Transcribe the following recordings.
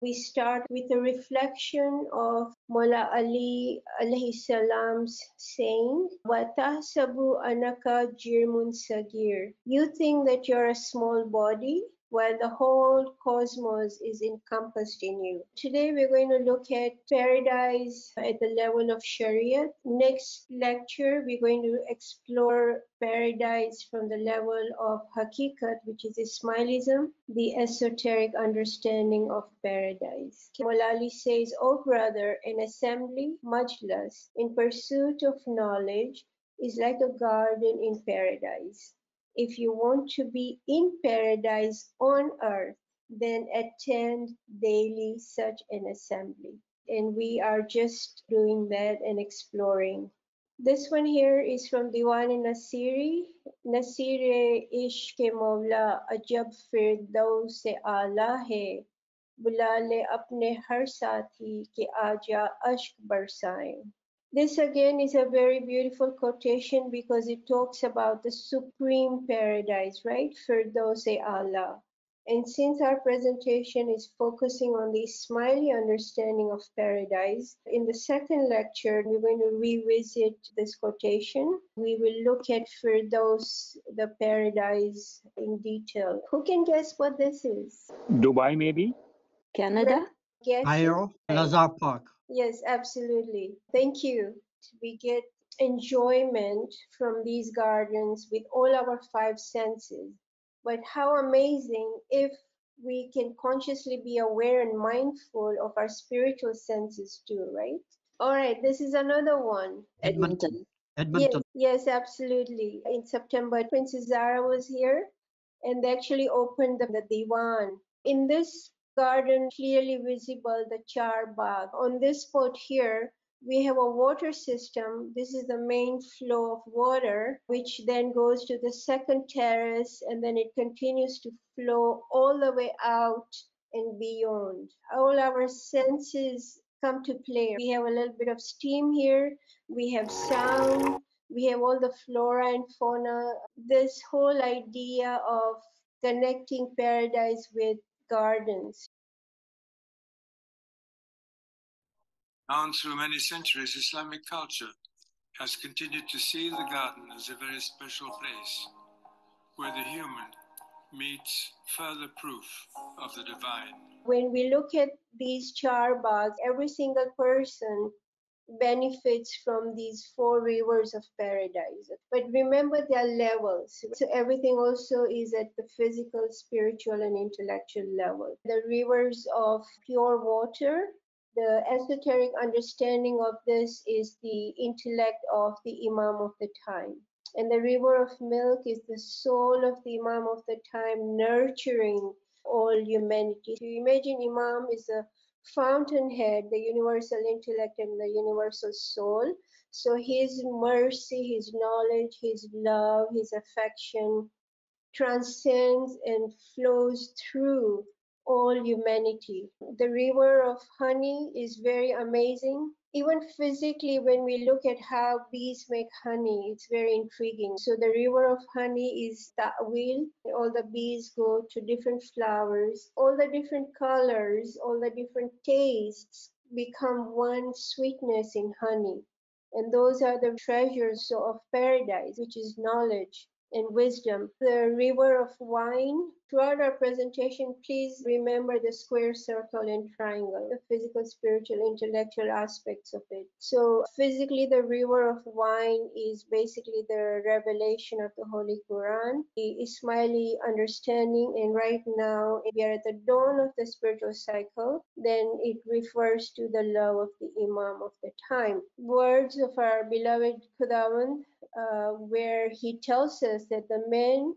We start with a reflection of Mullah Ali alayhi salam's saying, وَتَحْسَبُ أَنَّكَ جِرْمٌ صَغِيرٌ. You think that you're a small body, while the whole cosmos is encompassed in you. Today we're going to look at paradise at the level of Sharia. Next lecture, we're going to explore paradise from the level of Hakikat, which is Ismailism, the esoteric understanding of paradise. Mullah Ali says, "O brother, an assembly, majlis, in pursuit of knowledge is like a garden in paradise. If you want to be in paradise on earth, then attend daily such an assembly." And we are just doing that and exploring. This one here is from Diwan Nasiri. Nasir Ishq Mawla Ajab Firdaus se Ala hai, बुला ले अपने हर साथी के आजा अश्क बरसाएं. This again is a very beautiful quotation because it talks about the supreme paradise, right? Firdaus Allah. And since our presentation is focusing on the Ismaili understanding of paradise, in the second lecture, we're going to revisit this quotation. We will look at Firdaus, the paradise, in detail. Who can guess what this is? Dubai, maybe? Canada? Cairo, Lazar Park. Yes, absolutely. Thank you. We get enjoyment from these gardens with all our five senses. But how amazing if we can consciously be aware and mindful of our spiritual senses too, right? All right, this is another one. Edmonton. Edmonton. Yes, absolutely. In September, Princess Zara was here and they actually opened the Diwan. In this garden, clearly visible the Char Bagh. On this spot here, we have a water system. This is the main flow of water, which then goes to the second terrace, and then it continues to flow all the way out and beyond. All our senses come to play. We have a little bit of steam here. We have sound. We have all the flora and fauna. This whole idea of connecting paradise with gardens. Down through many centuries, Islamic culture has continued to see the garden as a very special place where the human meets further proof of the divine. When we look at these char baghs, every single person benefits from these four rivers of paradise. But remember, there are levels. So everything also is at the physical, spiritual, and intellectual level. The rivers of pure water, the esoteric understanding of this is the intellect of the Imam of the time. And the river of milk is the soul of the Imam of the time, nurturing all humanity. So you imagine Imam is a fountainhead, the universal intellect and the universal soul. So his mercy, his knowledge, his love, his affection transcends and flows through all humanity. The river of honey is very amazing. Even physically, when we look at how bees make honey, it's very intriguing. So the river of honey is ta'wil. All the bees go to different flowers. All the different colors, all the different tastes become one sweetness in honey. And those are the treasures of paradise, which is knowledge and wisdom. The river of wine. Throughout our presentation, please remember the square, circle, and triangle, the physical, spiritual, intellectual aspects of it. So physically, the river of wine is basically the revelation of the Holy Quran, the Ismaili understanding, and right now we are at the dawn of the spiritual cycle. Then it refers to the love of the Imam of the time. Words of our beloved Khudawand, where he tells us that the man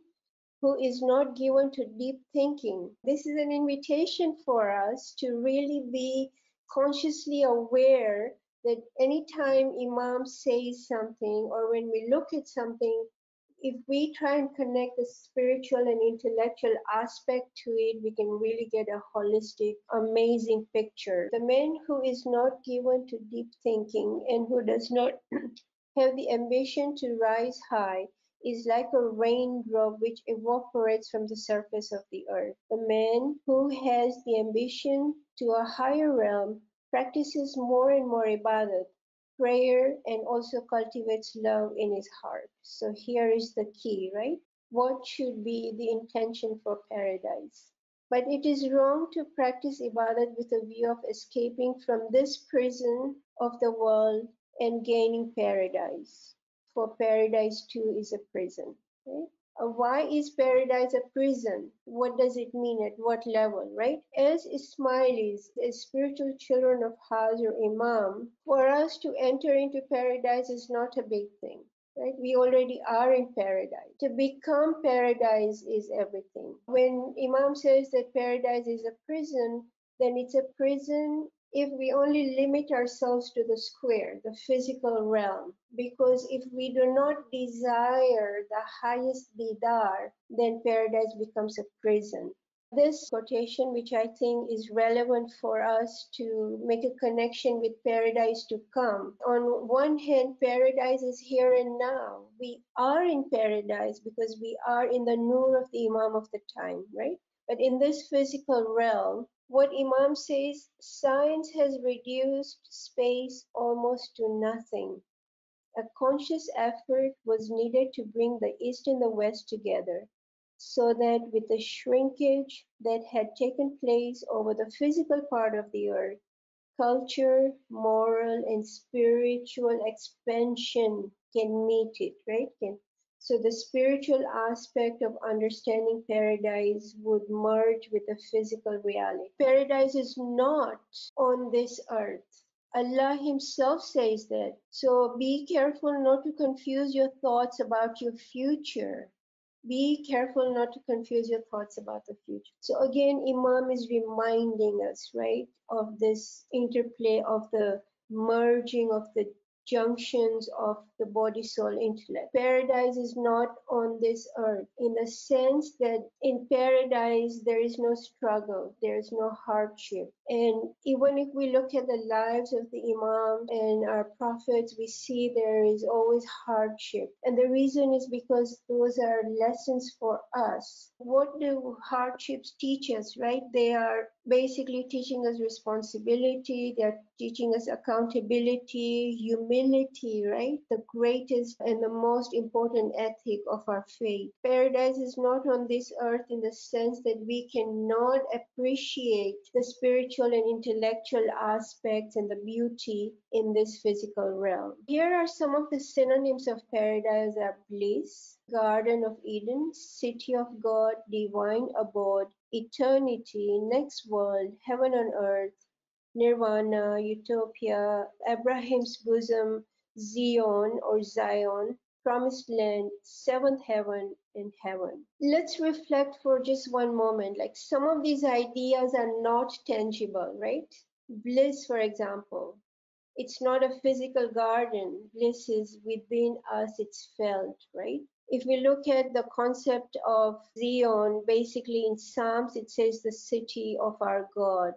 who is not given to deep thinking. This is an invitation for us to really be consciously aware that anytime Imam says something or when we look at something, if we try and connect the spiritual and intellectual aspect to it, we can really get a holistic, amazing picture. The man who is not given to deep thinking and who does not have the ambition to rise high is like a raindrop which evaporates from the surface of the earth. The man who has the ambition to a higher realm, practices more and more ibadat, prayer, and also cultivates love in his heart. So here is the key, right? What should be the intention for paradise? But it is wrong to practice ibadat with a view of escaping from this prison of the world and gaining paradise. For paradise too is a prison. Right? Why is paradise a prison? What does it mean at what level, right? As Ismailis, as spiritual children of Hajj or Imam, for us to enter into paradise is not a big thing, right? We already are in paradise. To become paradise is everything. When Imam says that paradise is a prison, then it's a prison if we only limit ourselves to the square, the physical realm. Because if we do not desire the highest didar, then paradise becomes a prison. This quotation, which I think is relevant for us to make a connection with paradise to come. On one hand, paradise is here and now. We are in paradise because we are in the nur of the Imam of the time, right? But in this physical realm, what Imam says, science has reduced space almost to nothing. A conscious effort was needed to bring the East and the West together, so that with the shrinkage that had taken place over the physical part of the earth, culture, moral, and spiritual expansion can meet it, right? So the spiritual aspect of understanding paradise would merge with the physical reality. Paradise is not on this earth. Allah Himself says that. So be careful not to confuse your thoughts about your future. Be careful not to confuse your thoughts about the future. So again, Imam is reminding us, right, of this interplay of the merging of the junctions of the body, soul, intellect. Paradise is not on this earth in the sense that in paradise there is no struggle, there is no hardship. And even if we look at the lives of the Imam and our prophets, we see there is always hardship. And the reason is because those are lessons for us. What do hardships teach us, right? They are basically teaching us responsibility, they're teaching us accountability, humility, right? The greatest and the most important ethic of our faith. Paradise is not on this earth in the sense that we cannot appreciate the spiritual and intellectual aspects and the beauty in this physical realm. Here are some of the synonyms of paradise are bliss, Garden of Eden, City of God, Divine Abode, Eternity, Next World, Heaven on Earth, Nirvana, Utopia, Abraham's Bosom, Zion or Zion, Promised Land, Seventh Heaven, and Heaven. Let's reflect for just one moment. Like some of these ideas are not tangible, right? Bliss, for example. It's not a physical garden. Bliss is within us, it's felt, right? If we look at the concept of Zion, basically in Psalms, it says the city of our God.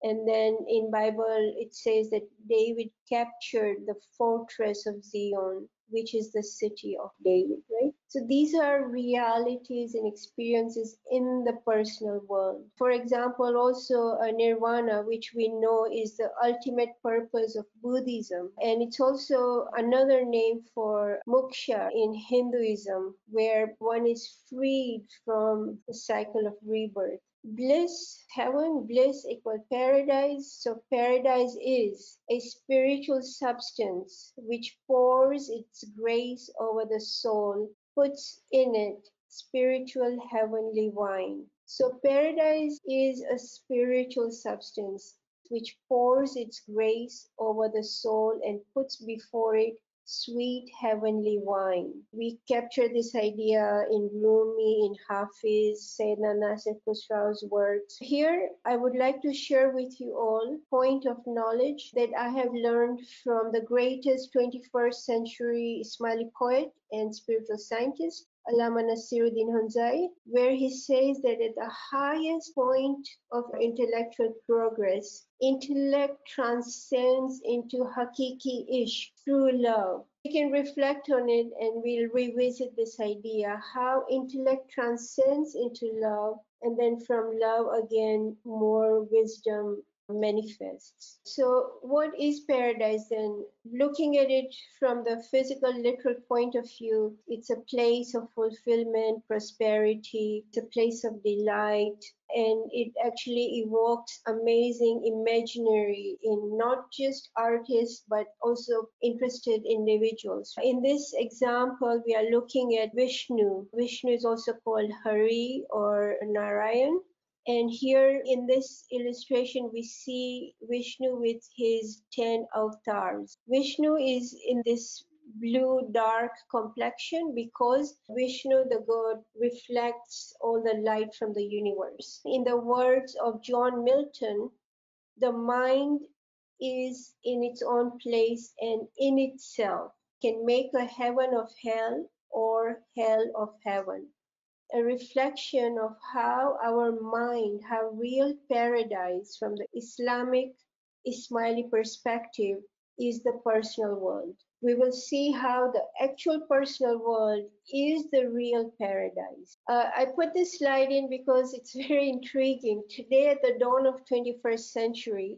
And then in Bible, it says that David captured the fortress of Zion, which is the city of David, right? So these are realities and experiences in the personal world. For example, also nirvana, which we know is the ultimate purpose of Buddhism. And it's also another name for moksha in Hinduism, where one is freed from the cycle of rebirth. Bliss, heaven, bliss equal paradise. So paradise is a spiritual substance which pours its grace over the soul, puts in it spiritual heavenly wine. So paradise is a spiritual substance which pours its grace over the soul and puts before it sweet heavenly wine. We capture this idea in Rumi, in Hafiz, Sayyidina Nasir Khusraw's works. Here, I would like to share with you all a point of knowledge that I have learned from the greatest 21st century Ismaili poet and spiritual scientist, Allama Nasiruddin Hunzai, where he says that at the highest point of intellectual progress, intellect transcends into hakiki ish, true love. We can reflect on it and we'll revisit this idea, how intellect transcends into love, and then from love again, more wisdom manifests. So, what is paradise then? Looking at it from the physical, literal point of view, it's a place of fulfillment, prosperity, it's a place of delight, and it actually evokes amazing imaginary in not just artists but also interested individuals. In this example, we are looking at Vishnu. Vishnu is also called Hari or Narayan. And here in this illustration, we see Vishnu with his 10 avatars. Vishnu is in this blue dark complexion because Vishnu, the god, reflects all the light from the universe. In the words of John Milton, the mind is in its own place and in itself can make a heaven of hell or hell of heaven, a reflection of how our mind, how real paradise from the Islamic Ismaili perspective is the personal world. We will see how the actual personal world is the real paradise. I put this slide in because it's very intriguing. Today, at the dawn of 21st century,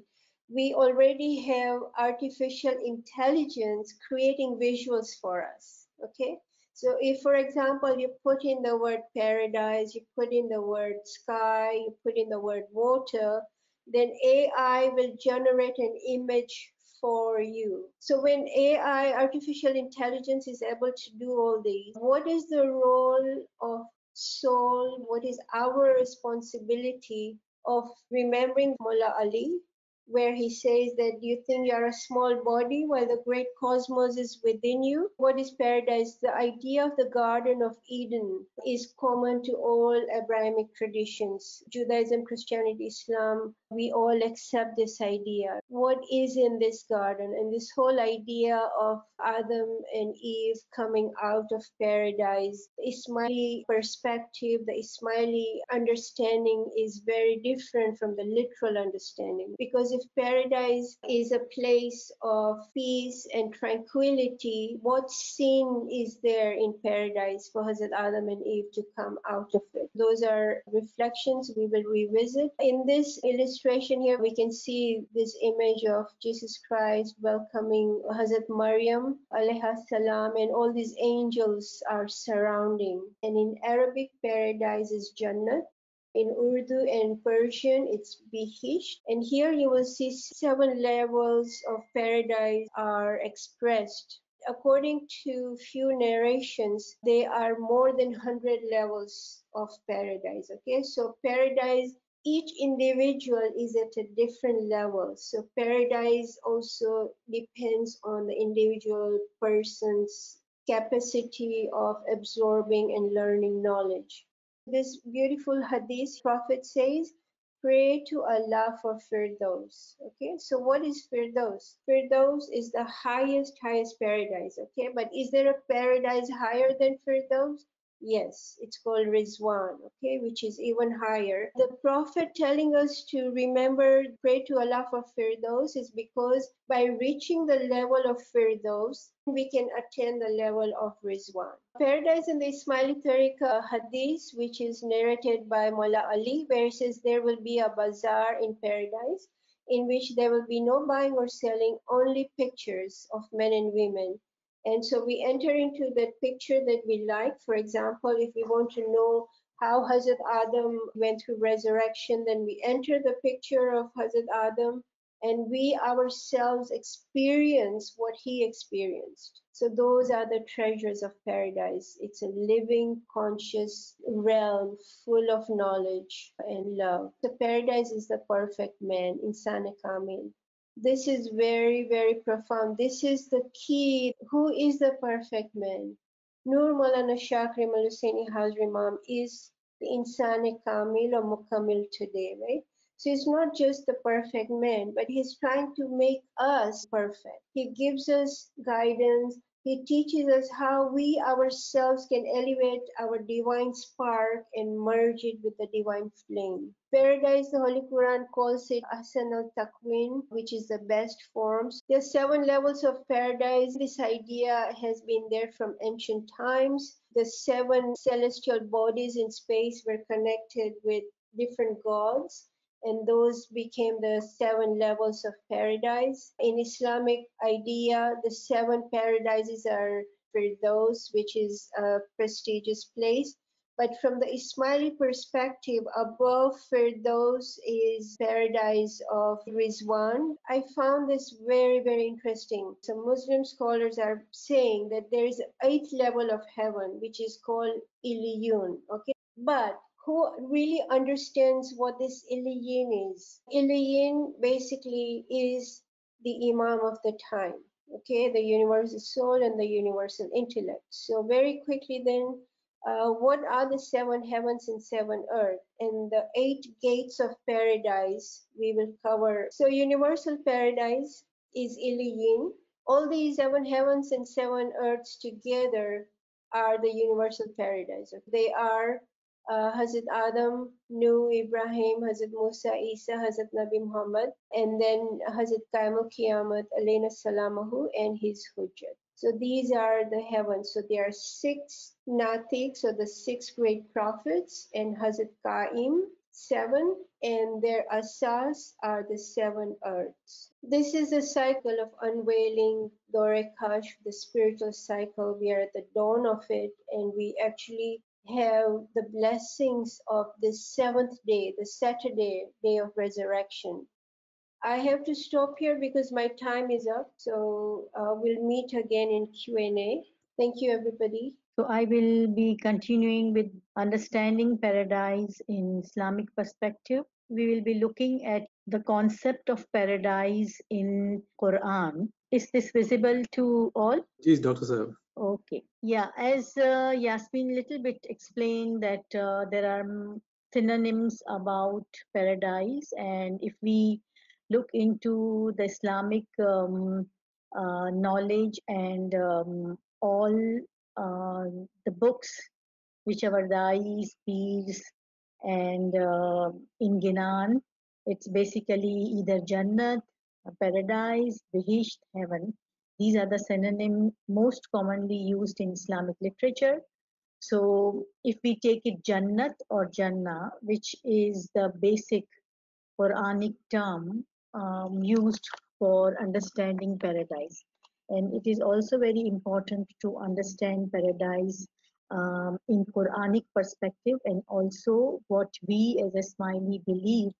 we already have artificial intelligence creating visuals for us. Okay, so if, for example, you put in the word paradise, you put in the word sky, you put in the word water, then AI will generate an image for you. So when AI, artificial intelligence, is able to do all these, what is the role of soul? What is our responsibility of remembering Mullah Ali, where he says that you think you are a small body while the great cosmos is within you? What is paradise? The idea of the Garden of Eden is common to all Abrahamic traditions. Judaism, Christianity, Islam, we all accept this idea. What is in this garden? And this whole idea of Adam and Eve coming out of paradise, the Ismaili perspective, the Ismaili understanding is very different from the literal understanding. Because if paradise is a place of peace and tranquility, what sin is there in paradise for Hazrat Adam and Eve to come out of it? Those are reflections we will revisit. In this illustration here, we can see this image of Jesus Christ welcoming Hazrat Maryam alayha salam, and all these angels are surrounding. And in Arabic, paradise is Jannat. In Urdu and Persian, it's Bihisht. And here you will see 7 levels of paradise are expressed. According to few narrations, there are more than 100 levels of paradise. Okay, so paradise, each individual is at a different level. So paradise also depends on the individual person's capacity of absorbing and learning knowledge. This beautiful hadith, Prophet says, pray to Allah for Firdaus. Okay, so what is Firdaus? Firdaus is the highest paradise. Okay, but is there a paradise higher than Firdaus? Yes, it's called Rizwan, okay, which is even higher. The Prophet telling us to remember, pray to Allah for Firdaus is because by reaching the level of Firdaus, we can attain the level of Rizwan. Paradise in the Ismaili Tariqa hadith, which is narrated by Mullah Ali, where it says there will be a bazaar in paradise in which there will be no buying or selling, only pictures of men and women. And so we enter into that picture that we like. For example, if we want to know how Hazrat Adam went through resurrection, then we enter the picture of Hazrat Adam and we ourselves experience what he experienced. So those are the treasures of paradise. It's a living, conscious realm full of knowledge and love. The paradise is the perfect man, Insan Kamil. This is very, very profound. This is the key. Who is the perfect man? Nur Maulana Shah Karim al-Husseini Hazri Imam is the Insan Kamil or Mukamil today, right? So he's not just the perfect man, but he's trying to make us perfect. He gives us guidance. He teaches us how we ourselves can elevate our divine spark and merge it with the divine flame. Paradise, the Holy Quran calls it Ahsan al-Taqwin, which is the best forms. There are 7 levels of paradise. This idea has been there from ancient times. The 7 celestial bodies in space were connected with different gods. and those became the 7 levels of paradise. In Islamic idea, the 7 paradises are Firdaus, which is a prestigious place. But from the Ismaili perspective, above Firdaus is paradise of Rizwan. I found this very, very interesting. Some Muslim scholars are saying that there is 8th level of heaven, which is called Iliyun. Okay, but who really understands what this Iliyin is? Iliyin basically is the Imam of the time, okay, the universal soul and the universal intellect. So very quickly then, what are the 7 heavens and 7 earth? And the 8 gates of paradise we will cover. So universal paradise is Iliyin. All these 7 heavens and 7 earths together are the universal paradise. They are Hazrat Adam, Nuh, Ibrahim, Hazrat Musa, Isa, Hazrat Nabi Muhammad, and then Hazrat Qaimul Qiyamat, alayna salamahu, and his Hujjat. So these are the heavens. So there are 6 Natiq, so the 6 great prophets, and Hazrat Qaim, 7, and their Asas are the 7 earths. This is a cycle of unveiling Dorekash, the spiritual cycle. We are at the dawn of it, and we actually have the blessings of this 7th day, the Saturday, day of resurrection. I have to stop here because my time is up. So we'll meet again in Q&A. Thank you, everybody. So I will be continuing with understanding paradise in Islamic perspective. We will be looking at the concept of paradise in Quran. Is this visible to all? Yes, Dr. Sahab. Okay. Yeah, as Yasmin little bit explained that there are synonyms about paradise, and if we look into the Islamic knowledge and all the books which our dais, peers, and in Ginan, it's basically either Jannat, paradise, Bihisht, heaven. These are the synonyms most commonly used in Islamic literature. So if we take it Jannat or Jannah, which is the basic Quranic term used for understanding paradise. And it is also very important to understand paradise in Quranic perspective, and also what we as a Ismaili believe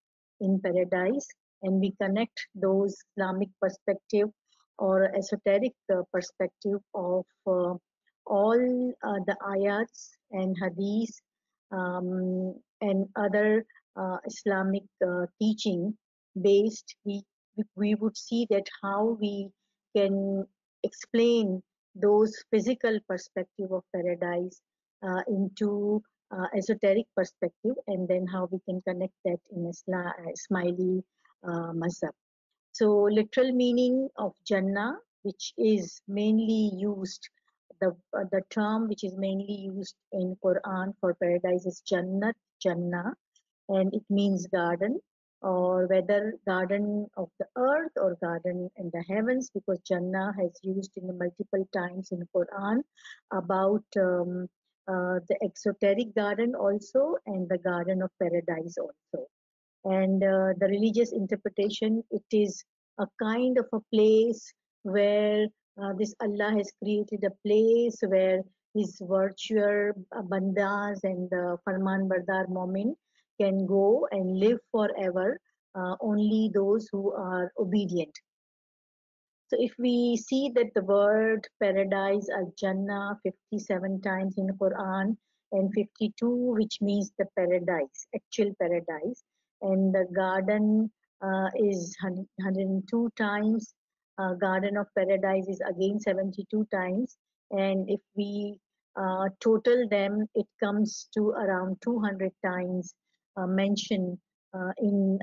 in paradise, and we connect those Islamic perspective or esoteric perspective of all the ayats and hadiths and other Islamic teaching based, we would see that how we can explain those physical perspective of paradise into esoteric perspective, and then how we can connect that in Ismaili mazhab. So literal meaning of Jannah, which is mainly used, the term which is mainly used in Quran for paradise is Jannat, Jannah, and it means garden, or whether garden of the earth or garden in the heavens, because Jannah has used in the multiple times in Quran about the exoteric garden also, and the garden of paradise also. And the religious interpretation, it is a kind of a place where this Allah has created a place where his virtuous bandas and the farman bardar momin can go and live forever, only those who are obedient. So if we see that the word paradise as Jannah 57 times in the Quran, and 52 which means the paradise, actual paradise, and the garden is 102 times, garden of paradise is again 72 times, and if we total them, it comes to around 200 times mentioned in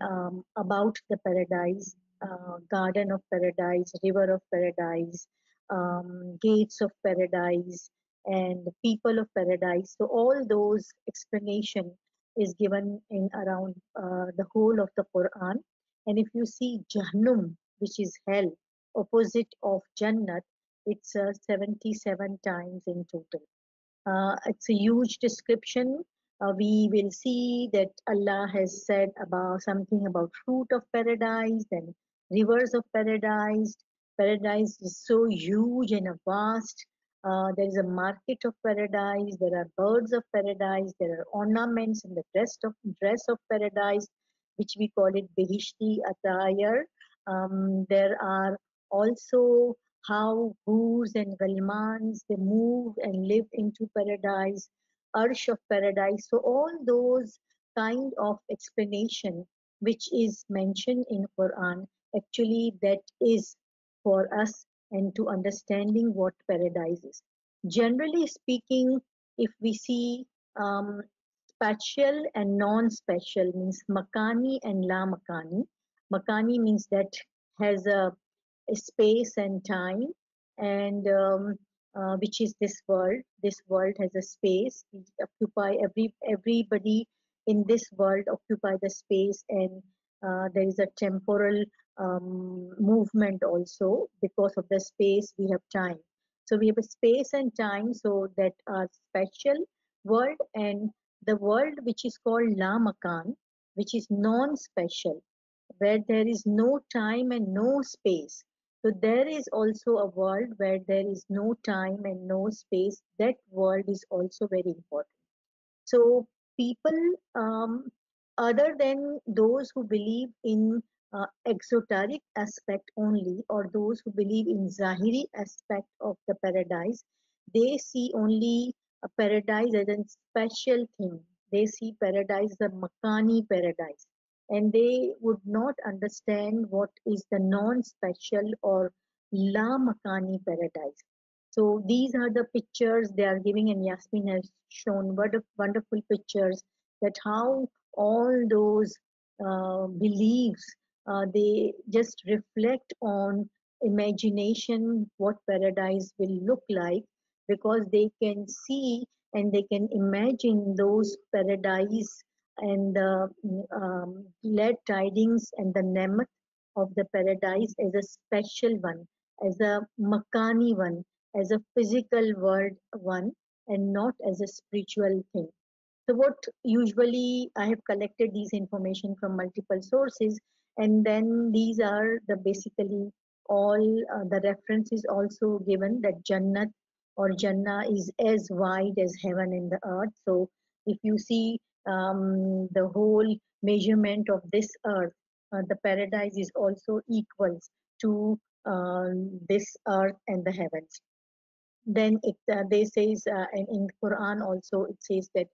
about the paradise, garden of paradise, river of paradise, gates of paradise, and people of paradise. So all those explanation is given in around the whole of the Quran. And if you see Jahannam, which is hell, opposite of Jannat, it's 77 times in total. It's a huge description we will see that Allah has said about something about fruit of paradise and rivers of paradise. Paradise is so huge and vast. There is a market of paradise. There are birds of paradise. There are ornaments in the dress of paradise, which we call it behishti attire. There are also how hurs and galmans they move and live into paradise, arsh of paradise. So all those kind of explanation which is mentioned in Quran, actually that is for us and to understanding what paradise is. Generally speaking, if we see um, spatial and non-spatial means makani and la makani. Makani means that has a space and time, and which is this world. This world has a space. We occupy everybody in this world occupy the space, and there is a temporal movement also because of the space. We have time, so we have a space and time. So that are special world, and the world which is called la makan, which is non-special, where there is no time and no space. So there is also a world where there is no time and no space. That world is also very important. So people, other than those who believe in exoteric aspect only, or those who believe in Zahiri aspect of the paradise, they see only a paradise as a special thing. They see paradise as a Makani paradise, and they would not understand what is the non-special or La Makani paradise. So these are the pictures they are giving, and Yasmin has shown wonderful pictures that how all those beliefs they just reflect on imagination what paradise will look like, because they can see and they can imagine those paradise and the glad tidings and the nemat of the paradise as a special one, as a makani one, as a physical world one, and not as a spiritual thing. So what usually I have collected these information from multiple sources, and then these are the basically all the references also given that Jannat or Jannah is as wide as heaven and the earth. So if you see the whole measurement of this earth, the paradise is also equals to this earth and the heavens. Then they says and in Quran also it says that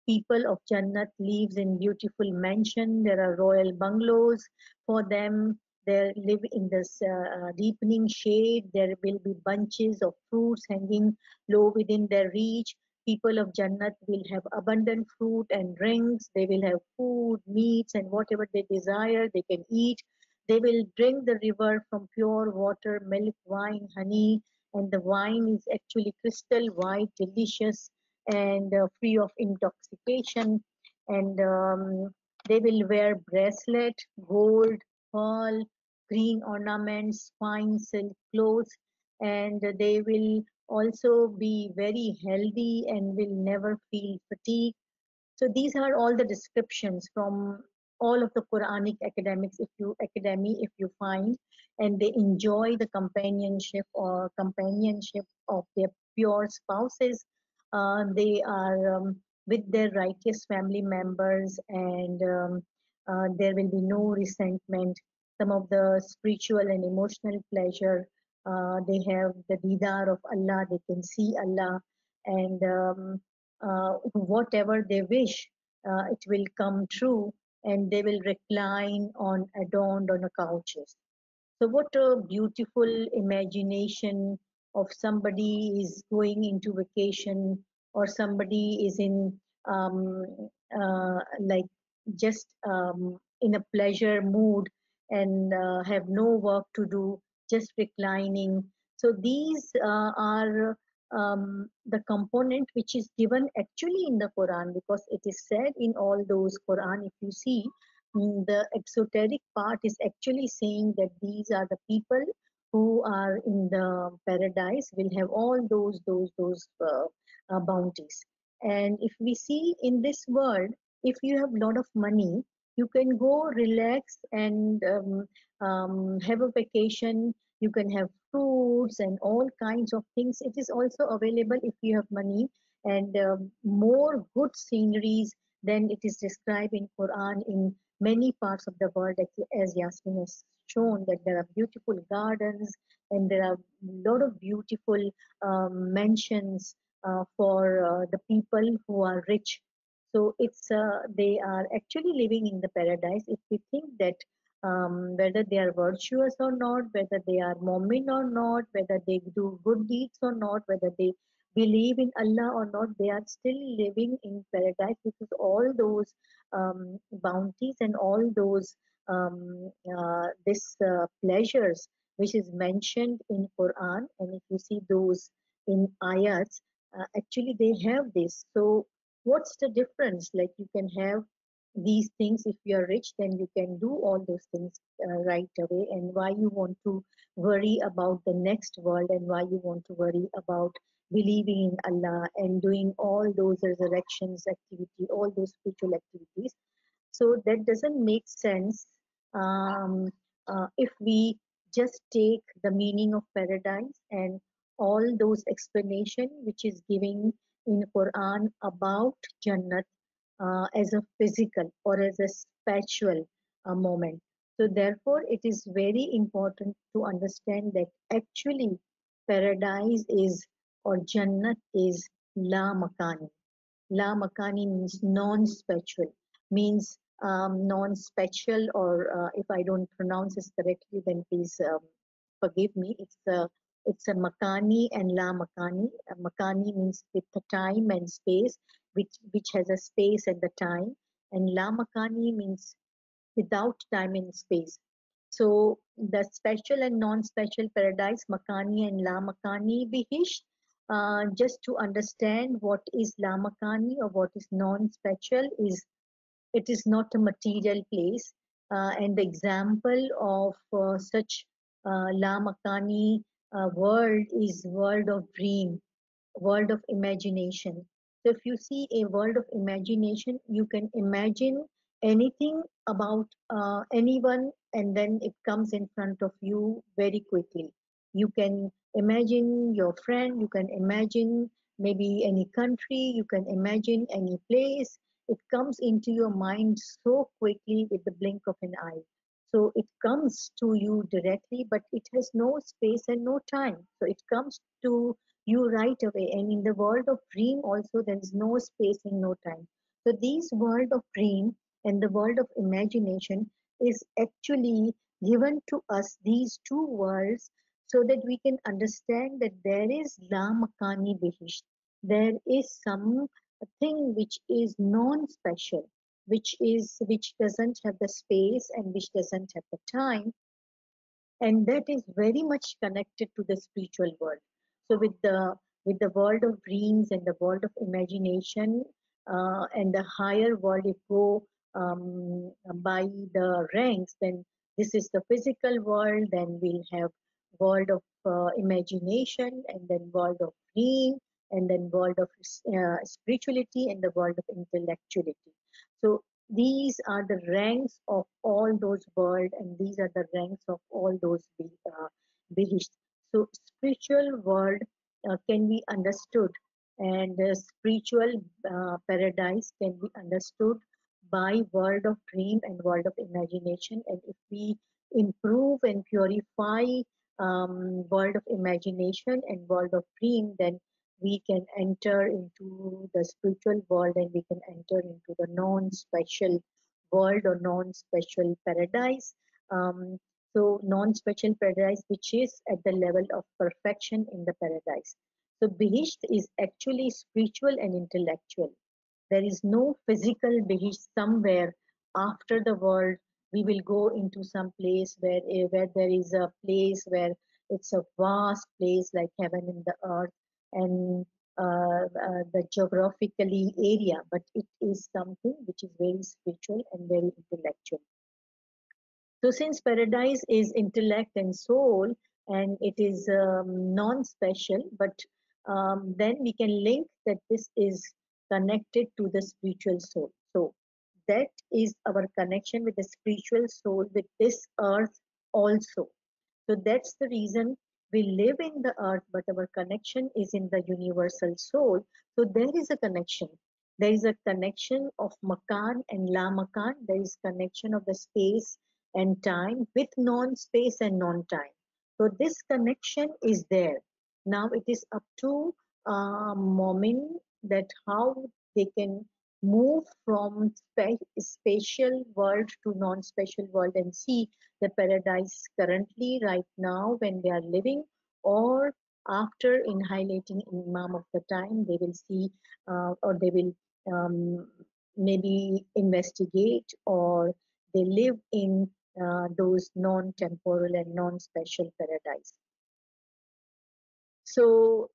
people of Jannat lives in beautiful mansion. There are royal bungalows for them. They live in this deepening shade. There will be bunches of fruits hanging low within their reach. People of Jannat will have abundant fruit and drinks. They will have food, meats, and whatever they desire, they can eat. They will drink the river from pure water, milk, wine, honey, and the wine is actually crystal white, delicious, and free of intoxication. And they will wear bracelet, gold, pearl, green ornaments, fine silk clothes, and they will also be very healthy and will never feel fatigue. So these are all the descriptions from all of the Quranic academy if you find, and they enjoy the companionship of their pure spouses. They are with their righteous family members, and there will be no resentment. Some of the spiritual and emotional pleasure, they have the didar of Allah. They can see Allah, and whatever they wish, it will come true, and they will recline on adorned on a couches. So what a beautiful imagination of somebody is going into vacation, or somebody is in like just in a pleasure mood, and have no work to do, just reclining. So these are the component which is given actually in the Quran, because it is said in all those Quran, if you see, the exoteric part is actually saying that these are the people who are in the paradise will have all those bounties. And if we see in this world, if you have a lot of money, you can go relax and have a vacation. You can have fruits and all kinds of things. It is also available if you have money, and more good sceneries than it is described in Quran in many parts of the world, as Yasmin has shown, that there are beautiful gardens and there are a lot of beautiful mansions for the people who are rich. So it's they are actually living in the paradise. If we think that whether they are virtuous or not, whether they are mu'min or not, whether they do good deeds or not, whether they believe in Allah or not, they are still living in paradise, because all those bounties and all those this pleasures which is mentioned in Quran, and if you see those in ayats, actually they have this. So what's the difference? Like, you can have these things. If you are rich, then you can do all those things right away. And why you want to worry about the next world, and why you want to worry about believing in Allah and doing all those resurrections activity, all those spiritual activities? So that doesn't make sense um, if we just take the meaning of paradise and all those explanation which is giving in Quran about Jannat as a physical or as a spiritual moment. So therefore, it is very important to understand that actually paradise is, or Jannat is, la makani. La Makani means non-spatial, means non-spatial, or if I don't pronounce this correctly, then please forgive me. It's a Makani and La Makani. Makani means with the time and space, which has a space at the time, and La Makani means without time and space. So the special and non-special paradise, Makani and La Makani Bihish, just to understand what is La Makani or what is non-special, is it is not a material place. And the example of such La Makani world is world of dream, world of imagination. So if you see a world of imagination, you can imagine anything about anyone, and then it comes in front of you very quickly. You can imagine your friend, you can imagine maybe any country, you can imagine any place. It comes into your mind so quickly with the blink of an eye. So it comes to you directly, but it has no space and no time. So it comes to you right away. And in the world of dream also, there is no space and no time. So these world of dream and the world of imagination is actually given to us, these two worlds, so that we can understand that there is la makani bihish. There is some thing which is non-special, which doesn't have the space and which doesn't have the time, and that is very much connected to the spiritual world. So with the world of dreams and the world of imagination, and the higher world, if go by the ranks, then this is the physical world, then we'll have world of imagination, and then world of dream, and then world of spirituality, and the world of intellectuality. So these are the ranks of all those worlds, and these are the ranks of all those behishts. So spiritual world can be understood, and spiritual paradise can be understood by world of dream and world of imagination. And if we improve and purify world of imagination and world of dream, then we can enter into the spiritual world, and we can enter into the non-special world or non-special paradise. So non-special paradise, which is at the level of perfection in the paradise. So Bihisht is actually spiritual and intellectual. There is no physical Bihisht somewhere after the world. We will go into some place where there is a place where it's a vast place like heaven and the earth, and the geographically area, but it is something which is very spiritual and very intellectual. So since paradise is intellect and soul, and it is non-special, but then we can link that this is connected to the spiritual soul. So that is our connection with the spiritual soul, with this earth also. So that's the reason we live in the earth, but our connection is in the universal soul. So there is a connection. There is a connection of makan and la makan. There is connection of the space and time with non-space and non-time. So this connection is there. Now it is up to Momin that how they can move from spatial world to non-spatial world and see the paradise currently right now when they are living, or after inhalating imam of the time they will see or they will maybe investigate, or they live in those non-temporal and non-spatial paradise. So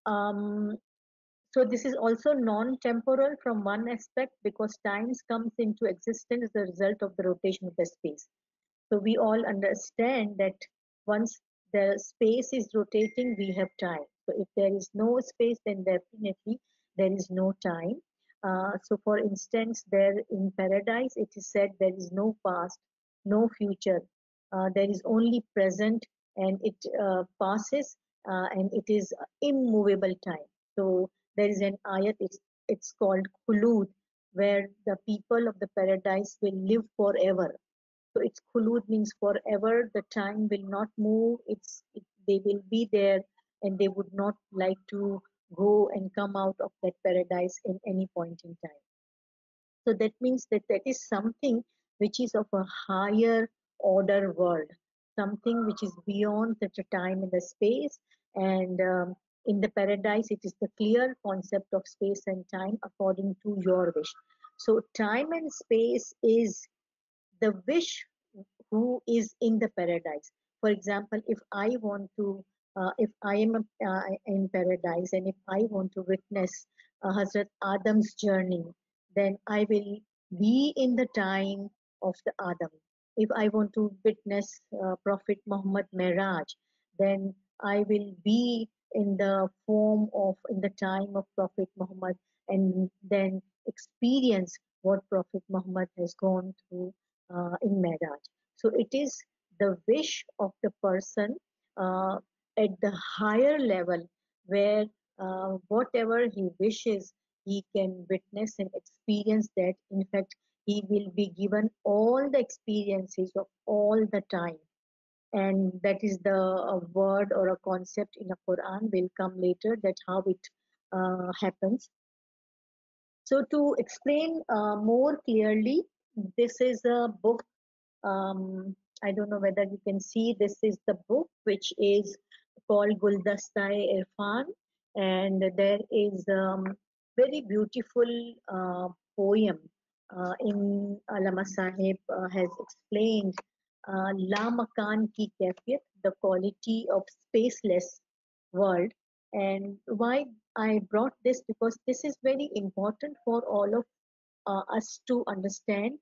so this is also non-temporal from one aspect, because time comes into existence as a result of the rotation of the space. So we all understand that once the space is rotating, we have time. So if there is no space, then definitely there is no time. So for instance, there in paradise, it is said there is no past, no future. There is only present, and it passes, and it is immovable time. So there is an ayat, it's called khulud, where the people of the paradise will live forever. So it's khulud means forever. The time will not move. They will be there, and they would not like to go and come out of that paradise in any point in time. So that means that that is something which is of a higher order world, something which is beyond the time and the space. And in the paradise, it is the clear concept of space and time according to your wish. So time and space is the wish who is in the paradise. For example, if I want to, if I am in paradise, and if I want to witness Hazrat Adam's journey, then I will be in the time of the Adam. If I want to witness Prophet Muhammad Miraj, then I will be in the form of, in the time of Prophet Muhammad, and then experience what Prophet Muhammad has gone through in Miraj. So it is the wish of the person uh, at the higher level, where whatever he wishes, he can witness and experience that. In fact, he will be given all the experiences of all the time. And that is the word or a concept in the Quran will come later, that how it happens. So to explain more clearly, this is a book. I don't know whether you can see, this is the book which is called Guldastai Irfan, and there is very beautiful poem in Allama Sahib has explained La Makan Ki Kaifiyat, the quality of spaceless world. And why I brought this, because this is very important for all of us to understand.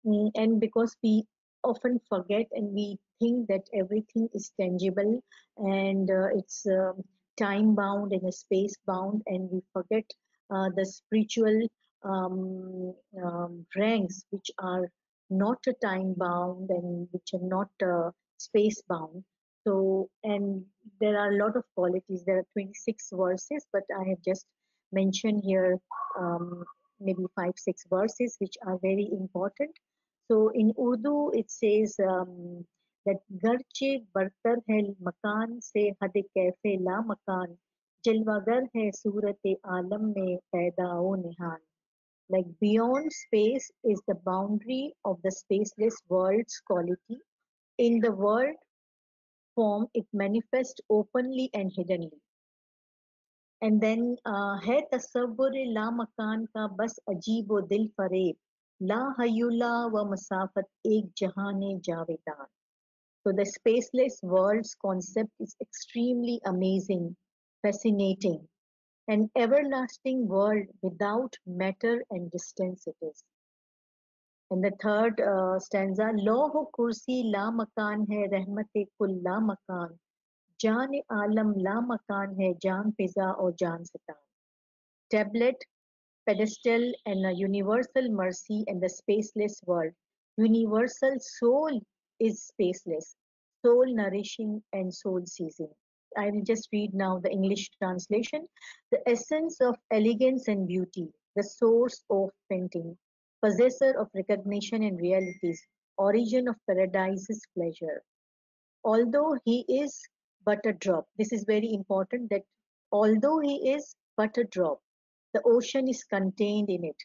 And because we often forget and we think that everything is tangible, and it's time bound and space bound, and we forget the spiritual ranks which are not time bound and which are not space bound. So, and there are a lot of qualities. There are 26 verses, but I have just mentioned here maybe 5 6 verses which are very important. So in Urdu, it says that garche bartar hai makan se had cafe la makan, जलवागर hai सूरत आलम में पैदा o Nihan. Like beyond space is the boundary of the spaceless world's quality. In the world form, it manifests openly and hiddenly. And then है तसव्वुर ला मकान का बस अजीब व दिल फरेब, ला हयुला व मसाफत एक जहाने जावेदान. So the spaceless world's concept is extremely amazing, fascinating, an everlasting world without matter and distance it is. And the third stanza, Loh kursi la makan hai, rahmat kul la makan, जान आलम ला मकान है, जान फिजा और जान सतान. Tablet pedestal and a universal mercy and the spaceless world. Universal soul is spaceless, soul nourishing and soul seizing. I will just read now the English translation. The essence of elegance and beauty, the source of painting, possessor of recognition and realities, origin of paradise's pleasure. Although he is but a drop, this is very important that although he is but a drop, the ocean is contained in it.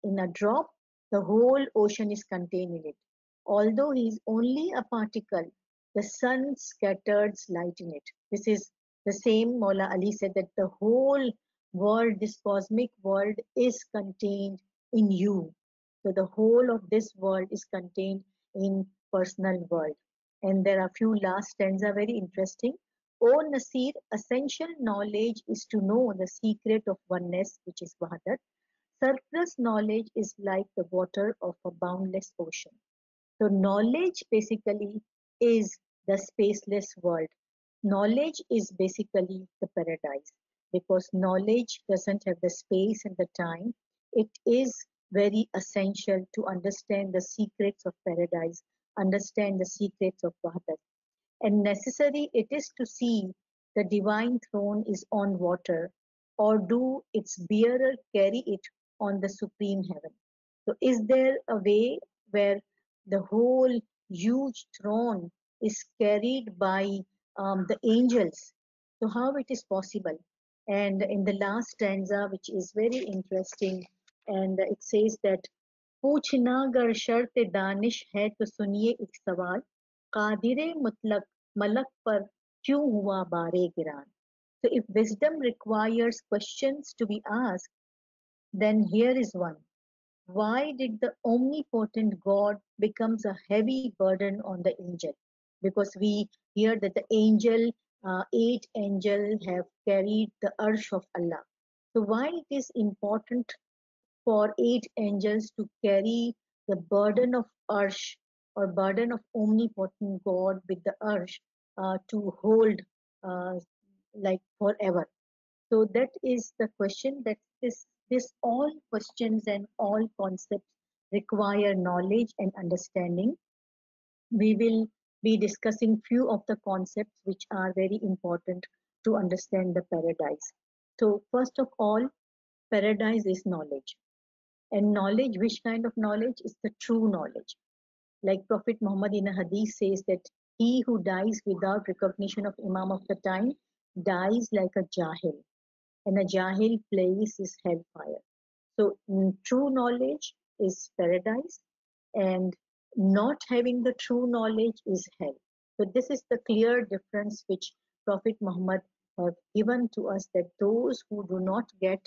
In a drop, the whole ocean is contained in it. Although he is only a particle, the sun scatters light in it. This is the same Maula Ali said that the whole world, this cosmic world, is contained in you. So the whole of this world is contained in personal world. And there are few last stanza very interesting. O Nasir, essential knowledge is to know the secret of oneness, which is Wahadat. Surplus knowledge is like the water of a boundless ocean. So knowledge basically is the spaceless world. Knowledge is basically the paradise because knowledge doesn't have the space and the time. It is very essential to understand the secrets of paradise, understand the secrets of Wahadat. And necessary it is to see the divine throne is on water, or do its bearer carry it on the supreme heaven. So, is there a way where the whole huge throne is carried by the angels? So, how it is possible? And in the last stanza, which is very interesting, and it says that पूछना गर शर्त दानिश है तो सुनिए एक सवाल कादिर मुतलक मलक पर क्यों हुआ बारे गिरान. So if wisdom requires questions to be asked, then here is one. Why did the omnipotent God becomes a heavy burden on the angel? Because we hear that the angel, 8 angels have carried the arsh of Allah. So why it is important for 8 angels to carry the burden of Arsh or burden of omnipotent God with the Arsh to hold uh, like forever. So that is the question that this all questions and all concepts require knowledge and understanding. We will be discussing few of the concepts which are very important to understand the paradise. So first of all, paradise is knowledge. And knowledge, which kind of knowledge? Is the true knowledge. Like Prophet Muhammad in a hadith says that he who dies without recognition of Imam of the time dies like a jahil. And a jahil place is hellfire. So true knowledge is paradise, and not having the true knowledge is hell. So this is the clear difference which Prophet Muhammad have given to us, that those who do not get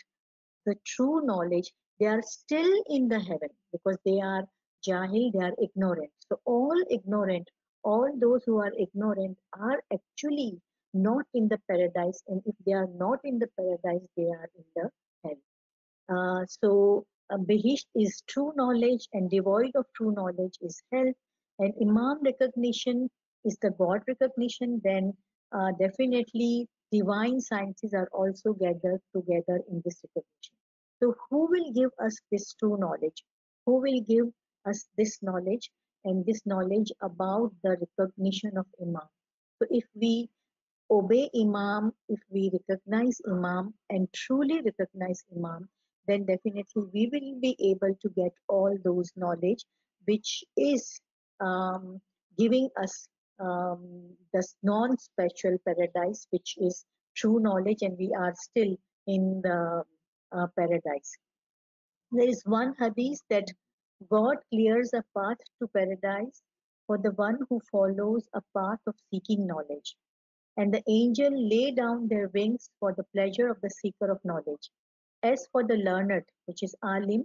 the true knowledge, they are still in the heaven because they are jahil, they are ignorant. So all ignorant, all those who are ignorant are actually not in the paradise, and if they are not in the paradise, they are in the hell. So Bihisht is true knowledge, and devoid of true knowledge is hell. And Imam recognition is the God recognition. Then definitely divine sciences are also gathered together in this recognition. So who will give us this true knowledge? Who will give us this knowledge and this knowledge about the recognition of Imam? So if we obey Imam, if we recognize Imam and truly recognize Imam, then definitely we will be able to get all those knowledge which is giving us the non-special paradise, which is true knowledge, and we are still in the paradise. There is one hadith that God clears a path to paradise for the one who follows a path of seeking knowledge. And the angel lay down their wings for the pleasure of the seeker of knowledge. As for the learned, which is alim,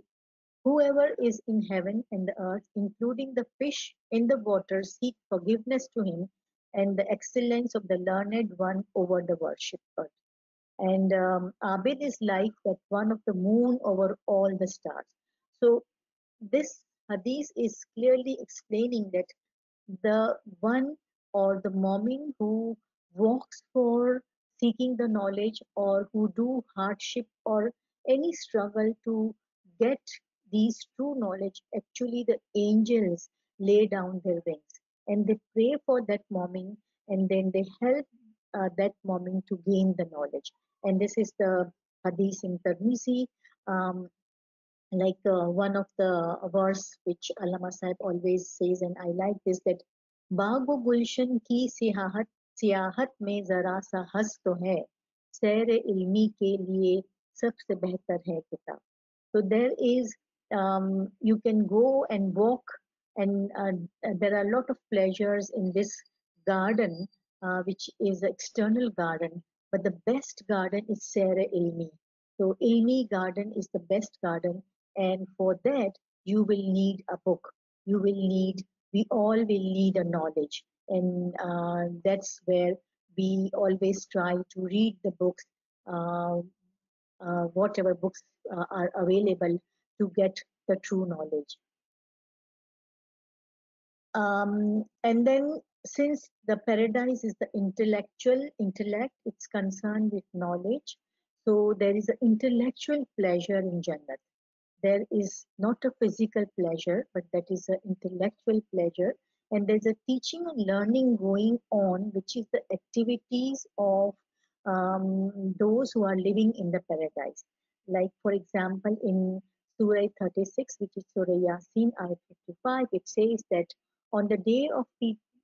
whoever is in heaven and the earth, including the fish in the water, seek forgiveness to him and the excellence of the learned one over the worshipper. And Abid is like that one of the moon over all the stars. So this hadith is clearly explaining that the one or the mu'min who walks for seeking the knowledge, or who do hardship or any struggle to get these true knowledge, actually the angels lay down their wings and they pray for that moment, and then they help that moment to gain the knowledge. And this is the hadith in Tirmizi. Um, one of the verse which Allama Sahib always says, and I like this, that बागो गुलशन की सियाहत सियाहत में जरा सा हंस तो है सैर इल्मी के लिए सबसे बेहतर है किताब. So there is, you can go and walk, and there are a lot of pleasures in this garden, which is an external garden, but the best garden is Sera Ilmi. So Ilmi garden is the best garden, and for that you will need a book. You will need, we all will need a knowledge, and that's where we always try to read the books. Uh, whatever books are available to get the true knowledge. And then, since the paradise is the intellectual intellect, it's concerned with knowledge. So there is an intellectual pleasure in Jannat. There is not a physical pleasure, but that is an intellectual pleasure. And there's a teaching and learning going on, which is the activities of those who are living in the paradise. Like, for example, in Surah 36, which is Surah Yasin, ayat 55, it says that on the day of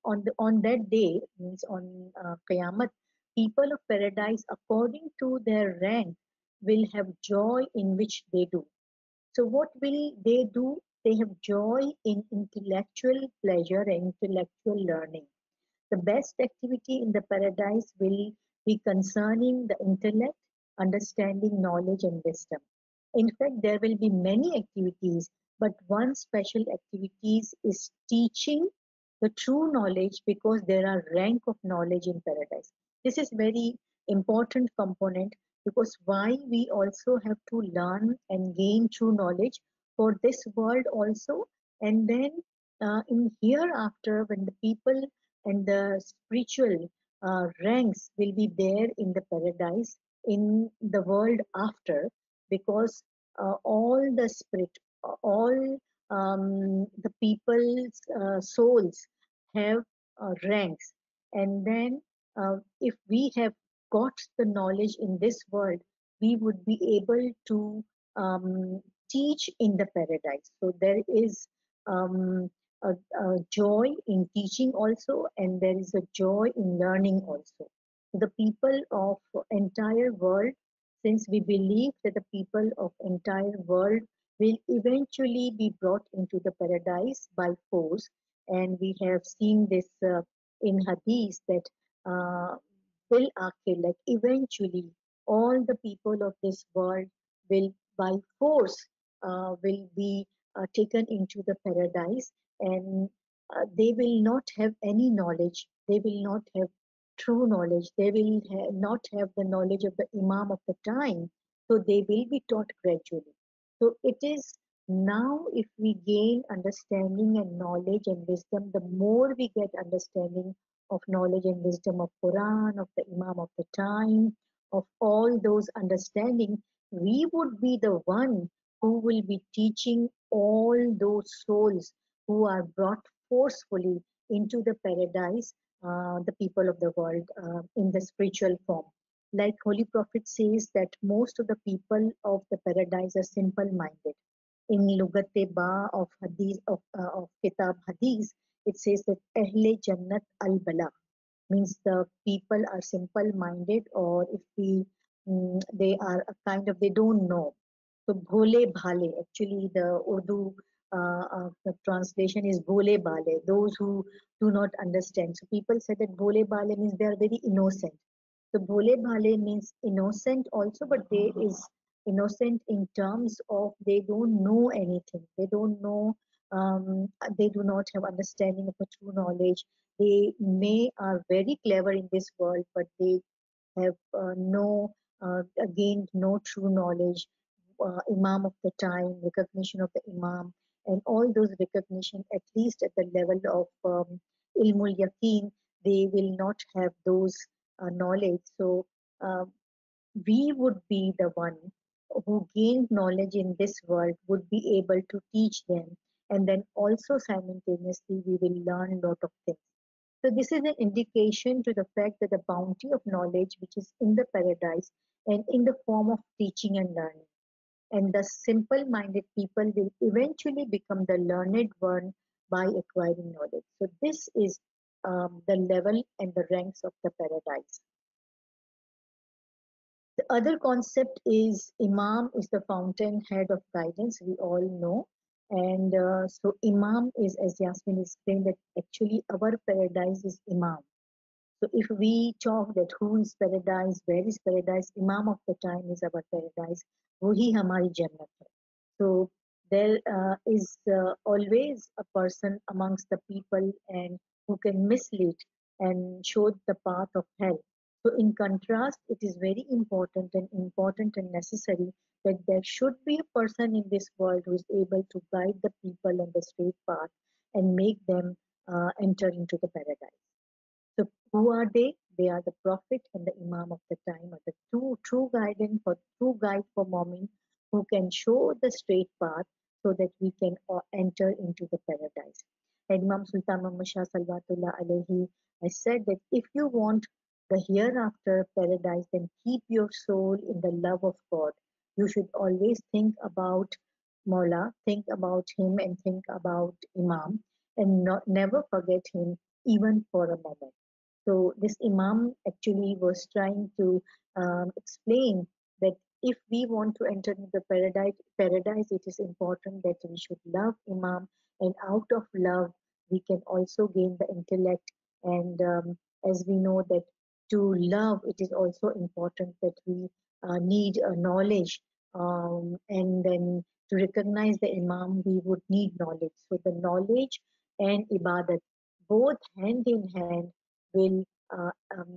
on that day, means on Qiyamah, people of paradise, according to their rank, will have joy in which they do. So what will they do? They have joy in intellectual pleasure and intellectual learning. The best activity in the paradise will be concerning the intellect, understanding, knowledge, and wisdom. In fact, there will be many activities, but one special activity is teaching the true knowledge, because there are rank of knowledge in paradise. This is very important component, because why we also have to learn and gain true knowledge for this world also, and then in hereafter, when the people and the spiritual ranks will be there in the paradise in the world after, because all the spirit, all the people's souls have ranks, and then if we have got the knowledge in this world, we would be able to teach in the paradise. So there is um, a joy in teaching also, and there is a joy in learning also. The people of entire world, since we believe that the people of entire world will eventually be brought into the paradise by force, and we have seen this in hadith that will akhir, like eventually all the people of this world will by force will be taken into the paradise, and they will not have any knowledge, they will not have true knowledge, they will not have the knowledge of the imam of the time, so they will be taught gradually. So it is now, if we gain understanding and knowledge and wisdom, the more we get understanding of knowledge and wisdom of Quran, of the imam of the time, of all those understanding, we would be the one who will be teaching all those souls who are brought forcefully into the paradise, the people of the world in the spiritual form. Like Holy Prophet says that most of the people of the paradise are simple-minded. In Lugate Ba of Hadith of Kitab Hadith, it says that Ahle Jannat al Bala, means the people are simple-minded, or if we they are a kind of, they don't know. So bhole bhale, actually the Urdu the translation is bhole bhale, those who do not understand. So people say that bhole bhale means they are very innocent. So bhole bhale means innocent also, but they is innocent in terms of they don't know anything. They don't know, they do not have understanding of the true knowledge. They may are very clever in this world, but they have gained no true knowledge, imam of the time, recognition of the imam, and all those recognition, at least at the level of ilmul yaqeen, they will not have those knowledge. So uh, we would be the one, who gained knowledge in this world would be able to teach them, and then also simultaneously we will learn a lot of things. So this is an indication to the fact that the bounty of knowledge which is in the paradise and in the form of teaching and learning, and the simple-minded people will eventually become the learned one by acquiring knowledge. So this is the level and the ranks of the paradise. The other concept is Imam is the fountainhead of guidance, we all know. And so Imam is, as Yasmin explained, that actually our paradise is Imam. So if we talk that who is paradise, where is paradise, Imam of the time is our paradise, वही हमारी जन्नत है. So there is always a person amongst the people and who can mislead and show the path of hell. So in contrast, it is very important and necessary that there should be a person in this world who is able to guide the people on the straight path and make them enter into the paradise. So who are they? They are the Prophet and the Imam of the time, or the true guidance or true guide for Mu'min, who can show the straight path so that we can enter into the paradise. And Imam Sultan Muhammad Shah Salawatullah alayhi has said that if you want the hereafter paradise, then keep your soul in the love of God. You should always think about Mawla, think about him and think about Imam, and never forget him even for a moment. So this Imam actually was trying to explain that if we want to enter into the paradise, it is important that we should love Imam, and out of love we can also gain the intellect. And as we know that to love, it is also important that we need a knowledge, and then to recognize the Imam, we would need knowledge. So the knowledge and ibadat, both hand in hand, will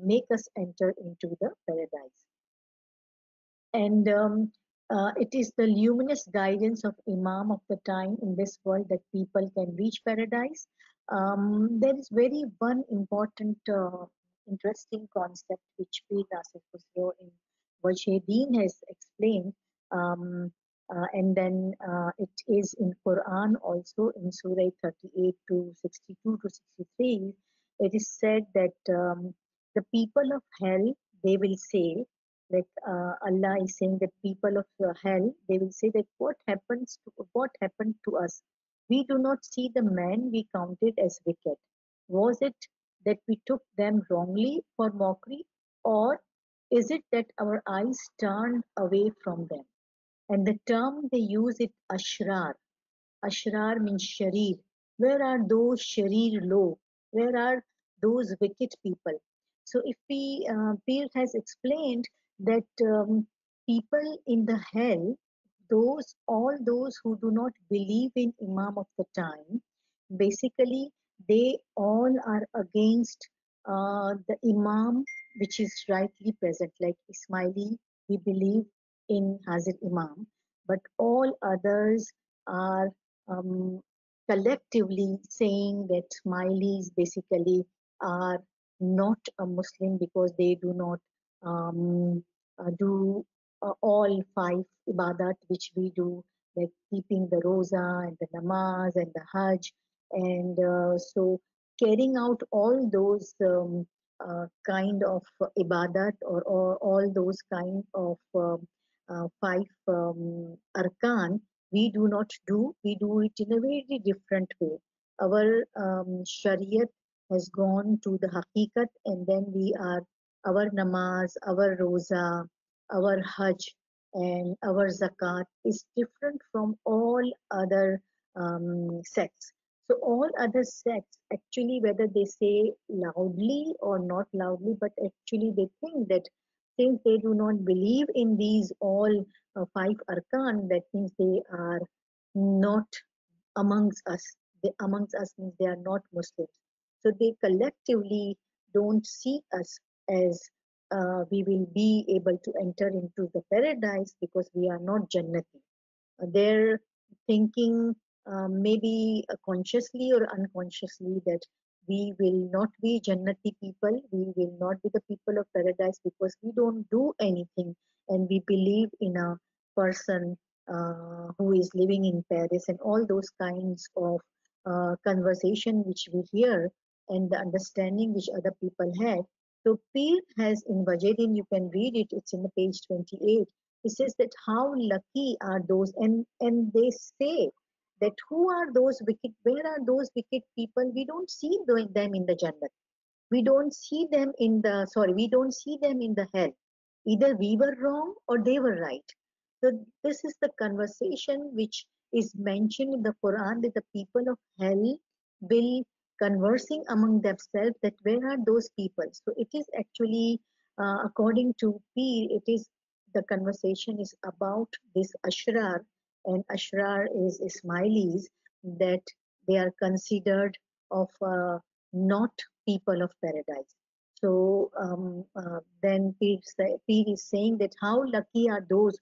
make us enter into the paradise. And it is the luminous guidance of Imam of the time in this world that people can reach paradise. There is very one important, interesting concept which Pir Nasir Khusro in Wajhedin has explained. And then it is in Quran also in Surah 38 to 62 to 63. It is said that the people of hell, they will say, like Allah is saying that people of hell, they will say that what happened to us? We do not see the men we counted as wicked. Was it that we took them wrongly for mockery, or is it that our eyes turned away from them? And the term they use it ashrar. Ashrar means sharir. Where are those sharir low? Where are those wicked people? So if we, Pir has explained that people in the hell, all those who do not believe in Imam of the time, basically they all are against the Imam which is rightly present. Like Ismaili, we believe in Hazir Imam, but all others are collectively saying that Smileys basically are not a Muslim because they do not do all five ibadat which we do, like keeping the roza and the namaz and the hajj. And so carrying out all those kind of ibadat, or all those kind of five arkan, we do not do. We do it in a very different way. Our Shariat has gone to the Hakikat, and then we are, our namaz, our roza, our hajj, and our zakat is different from all other sects. So all other sects, actually, whether they say loudly or not loudly, but actually they think that since they do not believe in these all five arkan, that means they are not amongst us. They amongst us means they are not Muslims. So they collectively don't see us as we will be able to enter into the paradise because we are not Jannati. They're thinking maybe consciously or unconsciously that we will not be Jannati people, we will not be the people of paradise because we don't do anything, and we believe in a person who is living in Paris, and all those kinds of conversation which we hear and the understanding which other people had. So Pir has in Wajidin, you can read it, it's in the page 28. It says that how lucky are those, and they say that who are those wicked, where are those wicked people? We don't see them in the Jannat. We don't see them in the, sorry, we don't see them in the hell. Either we were wrong or they were right. So this is the conversation which is mentioned in the Quran, that the people of hell will conversing among themselves, that where are those people. So it is actually according to Pir, it is the conversation is about this ashrar, and ashrar is Ismailis, that they are considered of not people of paradise. So then Pir is saying that how lucky are those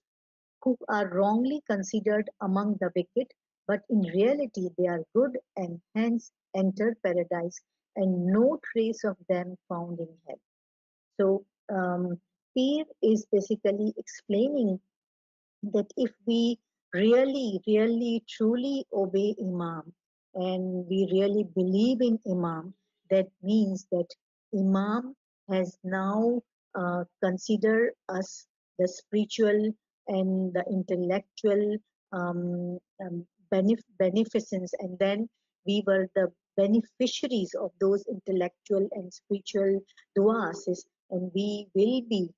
who are wrongly considered among the wicked, but in reality they are good and hence enter paradise, and no trace of them found in hell. So Pir is basically explaining that if we really, truly obey Imam and we really believe in Imam, that means that Imam has now considered us the spiritual and the intellectual beneficence, and then we were the beneficiaries of those intellectual and spiritual du'as, and we will be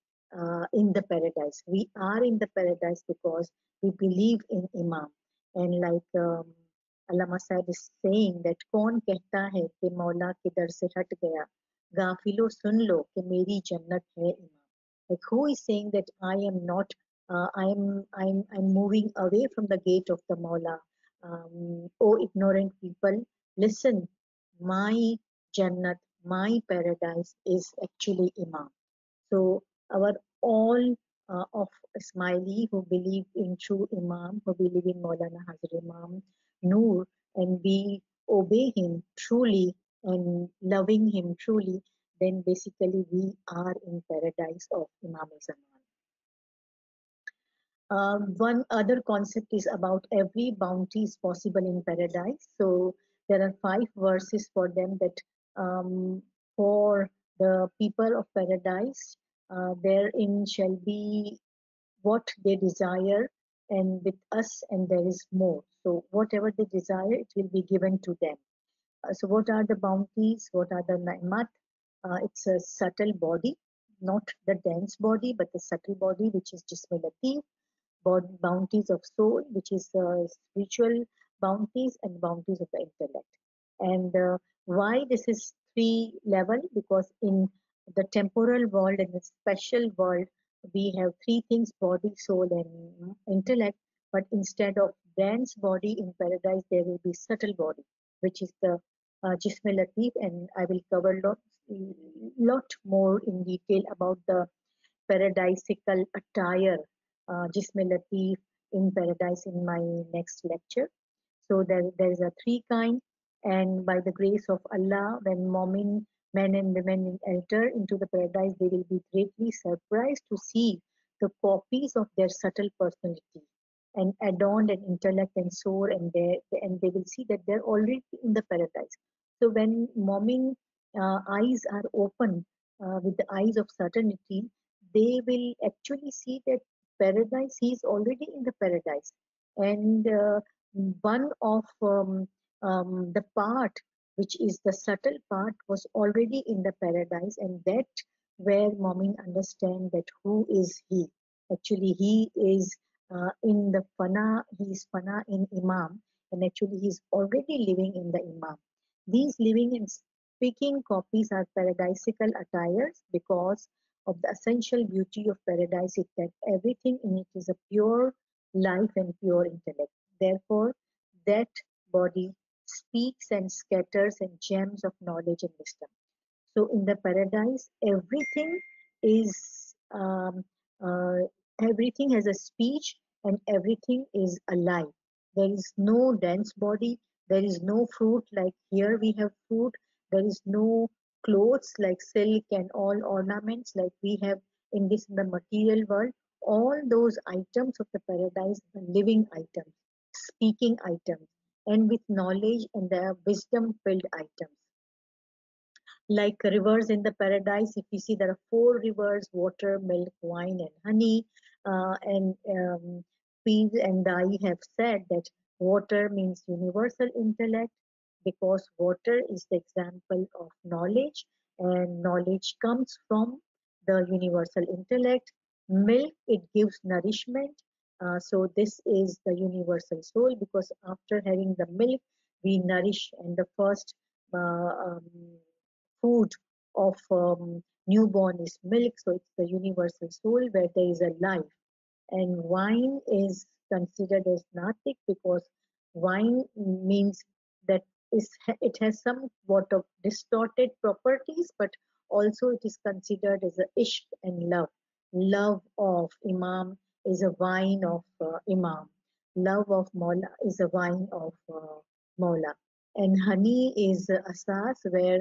in the paradise. We are in the paradise because we believe in Imam. And like Allama Sahib is saying that कौन कहता है कि मौला के दर से हट गया, गाफिलो सुन लो कि मेरी जन्नत है इमाम. Like who is saying that I am not, I'm moving away from the gate of the Mawla. Oh ignorant people, listen, my Jannat, my paradise is actually Imam. So our all of Ismaili who believe in true Imam, who believe in Maulana Hazrat Imam Noor, and we obey him truly and loving him truly, then basically we are in paradise of Imam Zaman. One other concept is about every bounty is possible in paradise. So there are 5 verses for them, that for the people of paradise, therein shall be what they desire, and with us, and there is more. So whatever they desire, it will be given to them. So what are the bounties? What are the ni'mat? It's a subtle body, not the dense body, but the subtle body, which is Jism Latif, bounties of soul, which is spiritual bounties, and bounties of the intellect. And why this is 3 level? Because in the temporal world and the special world, we have 3 things: body, soul, and intellect. But instead of dense body in paradise, there will be subtle body, which is the Jism Latif, and I will cover lot more in detail about the paradisical attire, Jism Latif in paradise, in my next lecture. So there is a 3 kind, and by the grace of Allah, when Mu'min men and women enter into the paradise, they will be greatly surprised to see the copies of their subtle personality and adorned in intellect and soul, and they will see that they're already in the paradise. So when Mu'min eyes are open with the eyes of certainty, they will actually see that paradise, he is already in the paradise. And one of the part, which is the subtle part, was already in the paradise, and that where Mu'min understand that who is he. Actually, he is in the fana, he is fana in Imam, and actually he is already living in the Imam. These living and speaking copies are paradisical attires, because of the essential beauty of paradise is that everything in it is a pure life and pure intellect. Therefore, that body speaks and scatters and gems of knowledge and wisdom. So in the paradise, is uh, everything has a speech, and everything is alive. There is no dense body. There is no fruit like here we have fruit. There is no clothes like silk and all ornaments like we have in the material world. all those items of the paradise are living items, speaking items, and with knowledge and the wisdom filled items. Like rivers in the paradise, if you see, there are four rivers: water, milk, wine, and honey. And Peace and I have said that water means universal intellect, because water is the example of knowledge, and knowledge comes from the universal intellect. Milk, it gives nourishment. So this is the universal soul, because after having the milk we nourish, and the first uh, um, food of newborn is milk. So it's the universal soul where there is a life. And wine is considered as natik, because wine means that it has somewhat of distorted properties, but also it is considered as a ishq and love. Love of Imam is a wine of Imam. Love of Maula is a wine of Maula. And honey is asas, where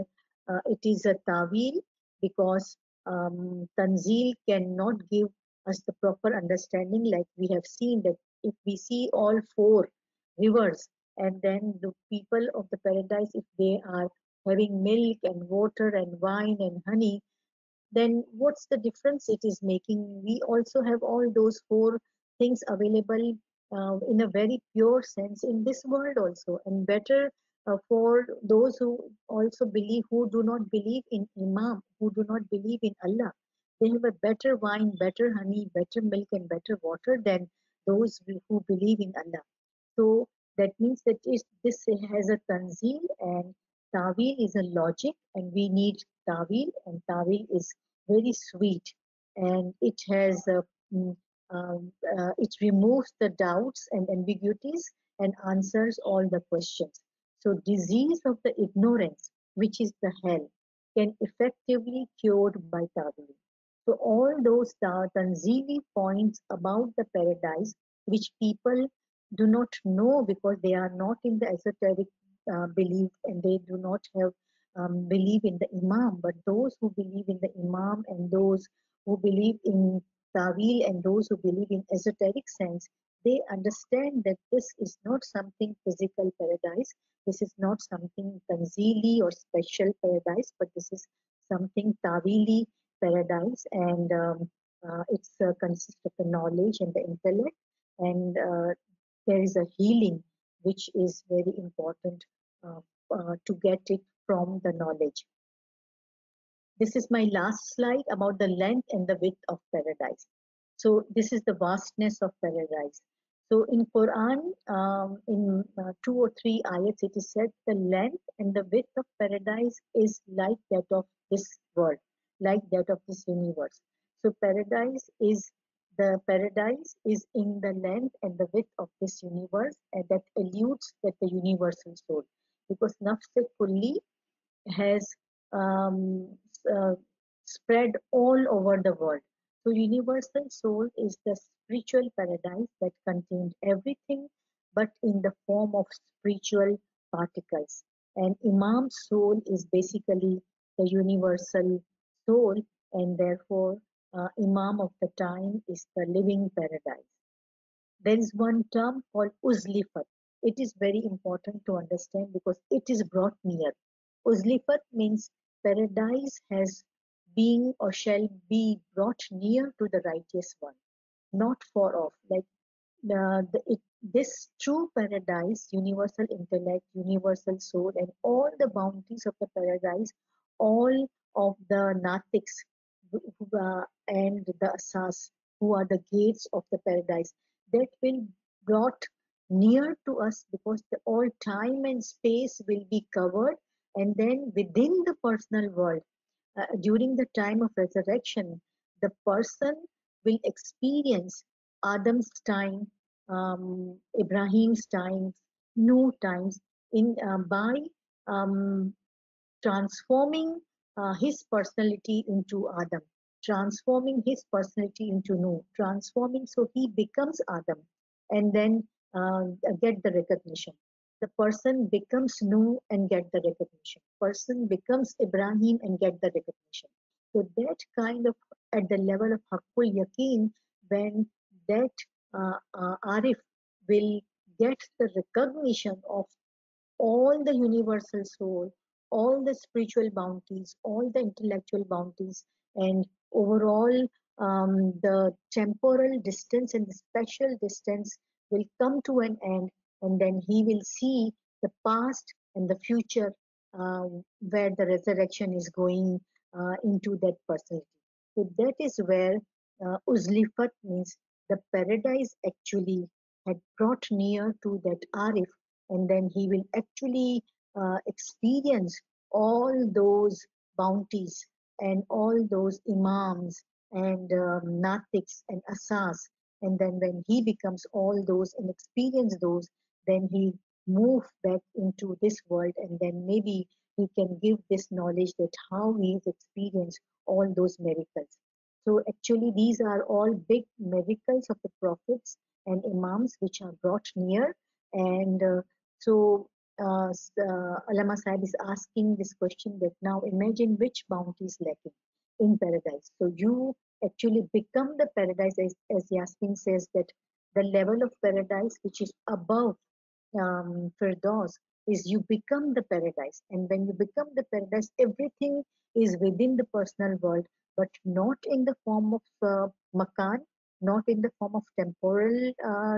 it is a tawil, because Tanzil cannot give us the proper understanding. Like we have seen that if we see all four rivers, and then the people of the paradise, if they are having milk and water and wine and honey, then what's the difference it is making? We also have all those four things available in a very pure sense in this world also. And better for those who also believe, who do not believe in Imam, who do not believe in Allah, they have a better wine, better honey, better milk, and better water than those who believe in Allah. So that means that this has a tanzeel, and tawil is a logic, and we need tawil, and tawil is very sweet, and it has mm, it removes the doubts and ambiguities and answers all the questions. So disease of the ignorance, which is the hell, can effectively cured by tawil. So all those tanzili points about the paradise, which people do not know because they are not in the esoteric belief, and they do not have believe in the Imam. But those who believe in the Imam, and those who believe in Tawil, and those who believe in esoteric sense, they understand that this is not something physical paradise, this is not something tanzili or special paradise, but this is something Tawili paradise, and it's consists of the knowledge and the intellect, and there is a healing which is very important uh, to get it from the knowledge. This is my last slide about the length and the width of paradise. So this is the vastness of paradise. So in Quran, in 2 or 3 ayats, it is said the length and the width of paradise is like that of this world, like that of this universe. So paradise is in the length and the width of this universe, and that alludes that the universal soul, because nafs kulli has um, uh, spread all over the world. So universal soul is the spiritual paradise that contained everything, but in the form of spiritual particles. And Imam's soul is basically the universal soul, and therefore Imam of the time is the living paradise. There is one term called uzlifat. It is very important to understand because it is brought near. Uzlifat means paradise has been or shall be brought near to the righteous one, not far off. Like this true paradise, universal intellect, universal soul, and all the bounties of the paradise, all of the natiks and the asas, who are the gates of the paradise, that will brought near to us, because all time and space will be covered, and then within the personal world, during the time of resurrection, the person will experience Adam's time, Ibrahim's times, Nuh times, in by um, transforming his personality into Adam, transforming his personality into Nuh, transforming so he becomes Adam, and then get the recognition. The person becomes Nuh and get the recognition. Person becomes Ibrahim and get the recognition. So that kind of, at the level of Haqqul Yaqeen, when that Arif will get the recognition of all the universal soul, all the spiritual bounties, all the intellectual bounties, and overall the temporal distance and the special distance will come to an end, and then he will see the past and the future where the resurrection is going into that personality. So that is where Uzlifat means the paradise actually had brought near to that Arif, and then he will actually experience all those bounties and all those imams and natiks and asas, and then when he becomes all those and experience those, then he move back into this world, and then maybe he can give this knowledge that how he's experienced all those miracles. So actually these are all big miracles of the prophets and imams which are brought near. And so Allama Sahib is asking this question that now imagine which bounty is lacking in paradise. So you actually become the paradise, as Yasmin says, that the level of paradise which is above Firdaus is you become the paradise. And when you become the paradise, everything is within the personal world, but not in the form of makan, not in the form of temporal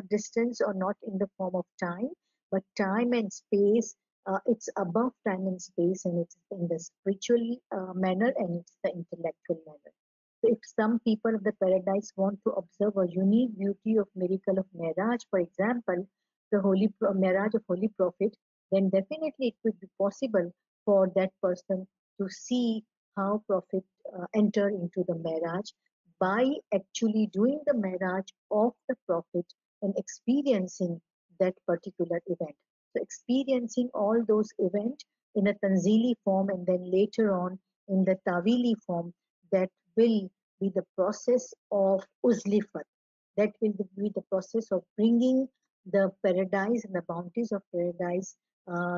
distance, or not in the form of time, but time and space. It's above time and space, and it's in the spiritual manner, and it's the intellectual manner. So if some people of the paradise want to observe a unique beauty of miracle of Miraj, for example, the holy Miraj of Holy Prophet, then definitely it could be possible for that person to see how Prophet enter into the Miraj by actually doing the Miraj of the Prophet and experiencing that particular event. So experiencing all those events in a Tanzili form, and then later on in the Tawili form, that will be the process of Uzlifat. That will be the process of bringing the paradise and the bounties of paradise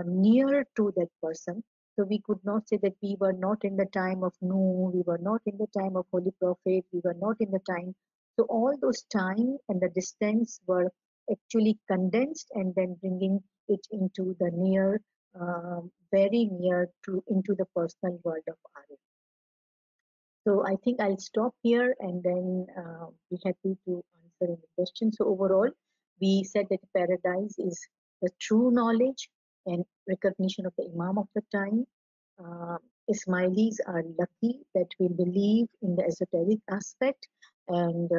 near to that person. So we could not say that we were not in the time of Nuh, we were not in the time of Holy Prophet, we were not in the time. So all those time and the distance were actually condensed, and then bringing it into the near, very near to into the personal world of Arif. So I think I'll stop here, and then be happy to answer any questions. So overall, we said that paradise is the true knowledge and recognition of the Imam of the time. Ismailis are lucky that we believe in the esoteric aspect, and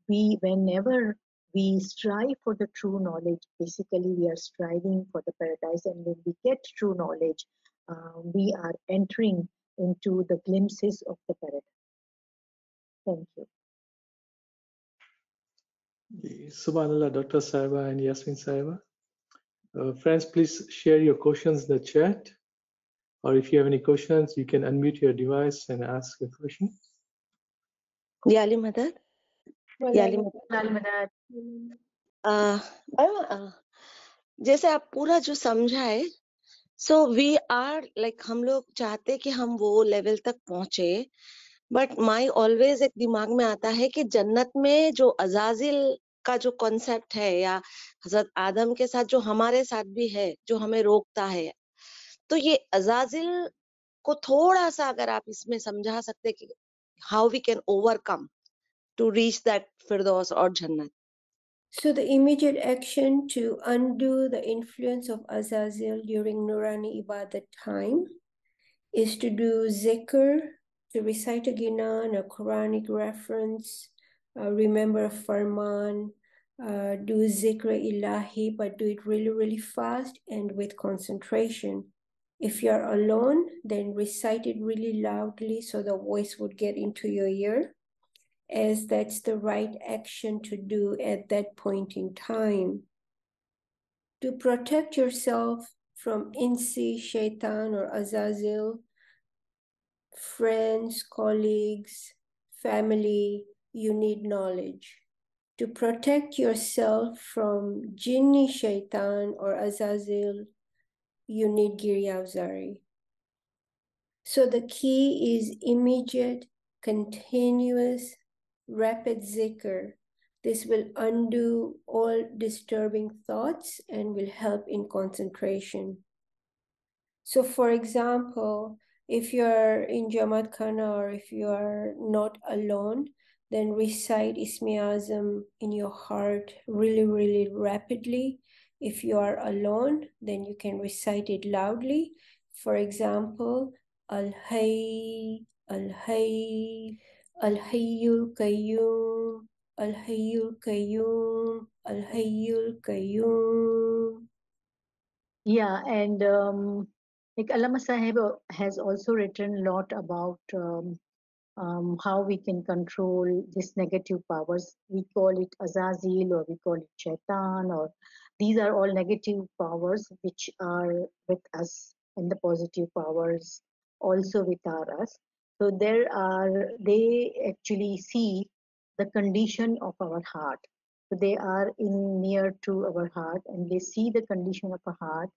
whenever we strive for the true knowledge, basically we are striving for the paradise, and when we get true knowledge, we are entering into the glimpses of the paradise. Thank you. Subhanallah, Dr. Saiba and Yasmin Saiba. Friends, please share your questions in the chat, or if you have any questions, you can unmute your device and ask a question. Yali Madad. Yali Madad. जैसे आप पूरा जो समझाए, so we are like हम लोग चाहते कि हम वो लेवल तक पहुंचे, बट माई ऑलवेज एक दिमाग में आता है कि जन्नत में जो अजाजिल का जो कॉन्सेप्ट है, या हजरत आदम के साथ जो हमारे साथ भी है, जो हमें रोकता है, तो ये अजाजिल को थोड़ा सा अगर आप इसमें समझा सकते कि how we can overcome to reach that Firdaus or Jannat. So the immediate action to undo the influence of Azazel during Nurani Ibadat time is to do zikr, to recite a Ginan, a Quranic reference, remember a Farman, do zikr ilahi, but do it really, really fast and with concentration. If you're alone, then recite it really loudly so the voice would get into your ear, as that's the right action to do at that point in time. To protect yourself from Insi, Shaitan, or Azazel, friends, colleagues, family, you need knowledge. To protect yourself from Jinni, Shaitan, or Azazel, you need Giryavzari. So the key is immediate, continuous rapid zikr. This will undo all disturbing thoughts and will help in concentration. So for example, if you're in Jamaat Khana or if you are not alone, then recite Ismi Azam in your heart really, really rapidly. If you are alone, then you can recite it loudly. For example, Al-Hayy, Al-Hayy, Al-Hayyul Qayyum, Al-Hayyul Qayyum, Al-Hayyul Qayyum. Yeah, and like Allama Sahib has also written a lot about how we can control this negative powers. We call it Azazil or we call it Shaitan, or these are all negative powers which are with us, and the positive powers also with us. So they actually see the condition of our heart. So they are in near to our heart and they see the condition of a heart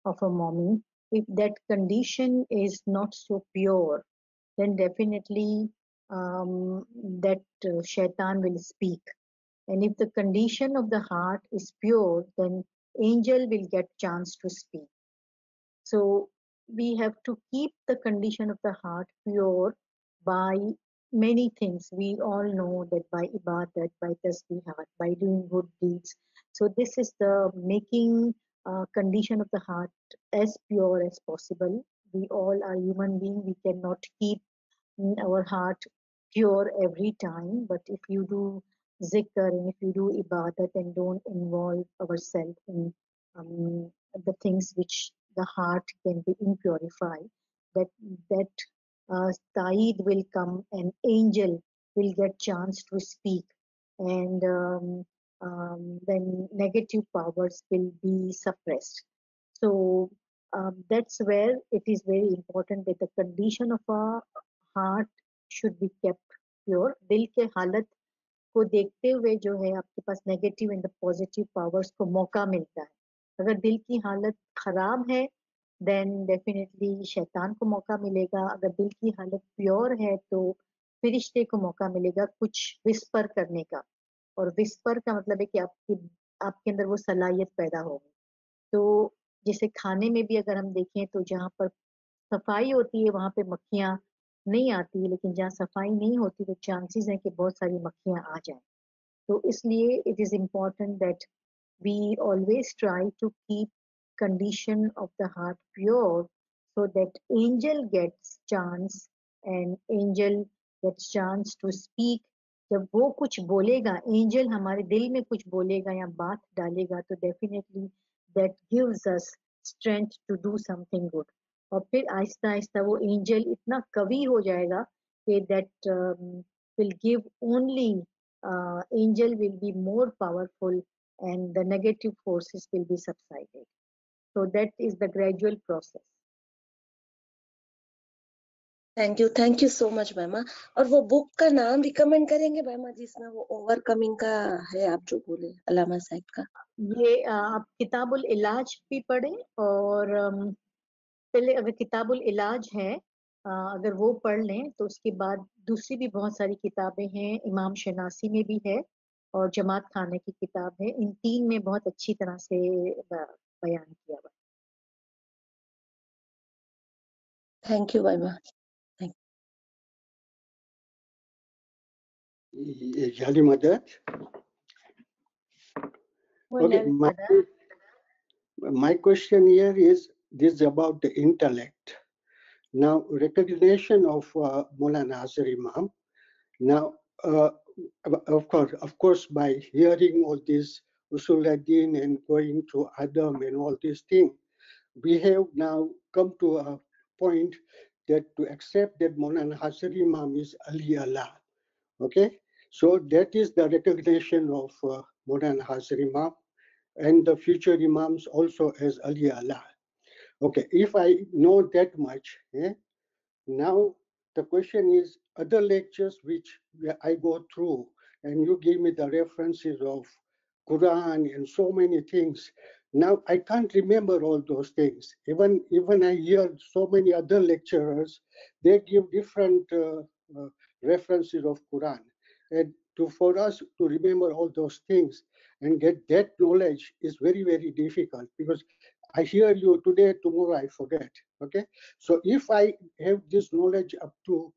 of a mommy. If that condition is not so pure, then definitely that shaitan will speak. And if the condition of the heart is pure, then angel will get chance to speak. So we have to keep the condition of the heart pure by many things. We all know that by ibadat, by tasbihat, by doing good deeds. So this is the making condition of the heart as pure as possible. We all are human beings. We cannot keep our heart pure every time. But if you do zikr and if you do ibadat and don't involve ourselves in the things which the heart can be impurified, that Taid will come, an angel will get chance to speak, and then negative powers will be suppressed. So that's where it is very important that the condition of our heart should be kept pure. दिल के हालत को देखते हुए जो है आपके पास negative and the positive powers को मौका मिलता है. अगर दिल की हालत खराब है देन डेफिनेटली शैतान को मौका मिलेगा. अगर दिल की हालत प्योर है तो फरिश्ते को मौका मिलेगा कुछ विस्पर करने का. और विस्पर का मतलब है कि आपके अंदर वो सलाहियत पैदा होगी. तो जैसे खाने में भी अगर हम देखें तो जहाँ पर सफाई होती है वहाँ पे मक्खियाँ नहीं आती, लेकिन जहाँ सफाई नहीं होती तो चांसेस हैं कि बहुत सारी मक्खियाँ आ जाएं. तो इसलिए it is important that we always try to keep condition of the heart pure so that angel gets chance and angel gets chance to speak. जब वो कुछ बोलेगा, एंजल हमारे दिल में कुछ बोलेगा या बात डालेगा तो definitely that gives us strength to do something good. और फिर आहिस्ता आहिस्ता वो एंजल इतना कवि हो जाएगा कि that will give only angel will be more powerful and the negative forces will be subsided. So that is the gradual process. Thank you so much मैमा. और वो बुक का नाम रिकमेंड करेंगे मैमा जिसमें वो ओवरकमिंग का है, आप जो बोले अल्लामा साहिब का? ये आप किताबुल इलाज भी पढ़ें और पहले अगर किताबुल इलाज है अगर वो पढ़ लें तो उसके बाद दूसरी भी बहुत सारी किताबें हैं. इमाम शनासी में भी है और जमात खाने की किताब है. इन तीन में बहुत अच्छी तरह से बयान किया हुआ. थैंक यू मैमा. Jali Madad. Okay, my question here is this about the intellect. Now, recognition of Maulana Azhar Imam. Now, of course, by hearing all this Usul ad-Din and going to Adam and all these things, we have now come to a point that to accept that Maulana Azhar Imam is Ali Allah. Okay, so that is the recognition of Maulana Azhar Imam and the future Imams also as Ali Allah. Okay, if I know that much, now the question is other lectures which I go through and you give me the references of Quran and so many things. Now I can't remember all those things. Even I hear so many other lecturers, they give different references of Quran. And for us to remember all those things and get that knowledge is very, very difficult, because I hear you today, tomorrow I forget. Okay, so if I have this knowledge up to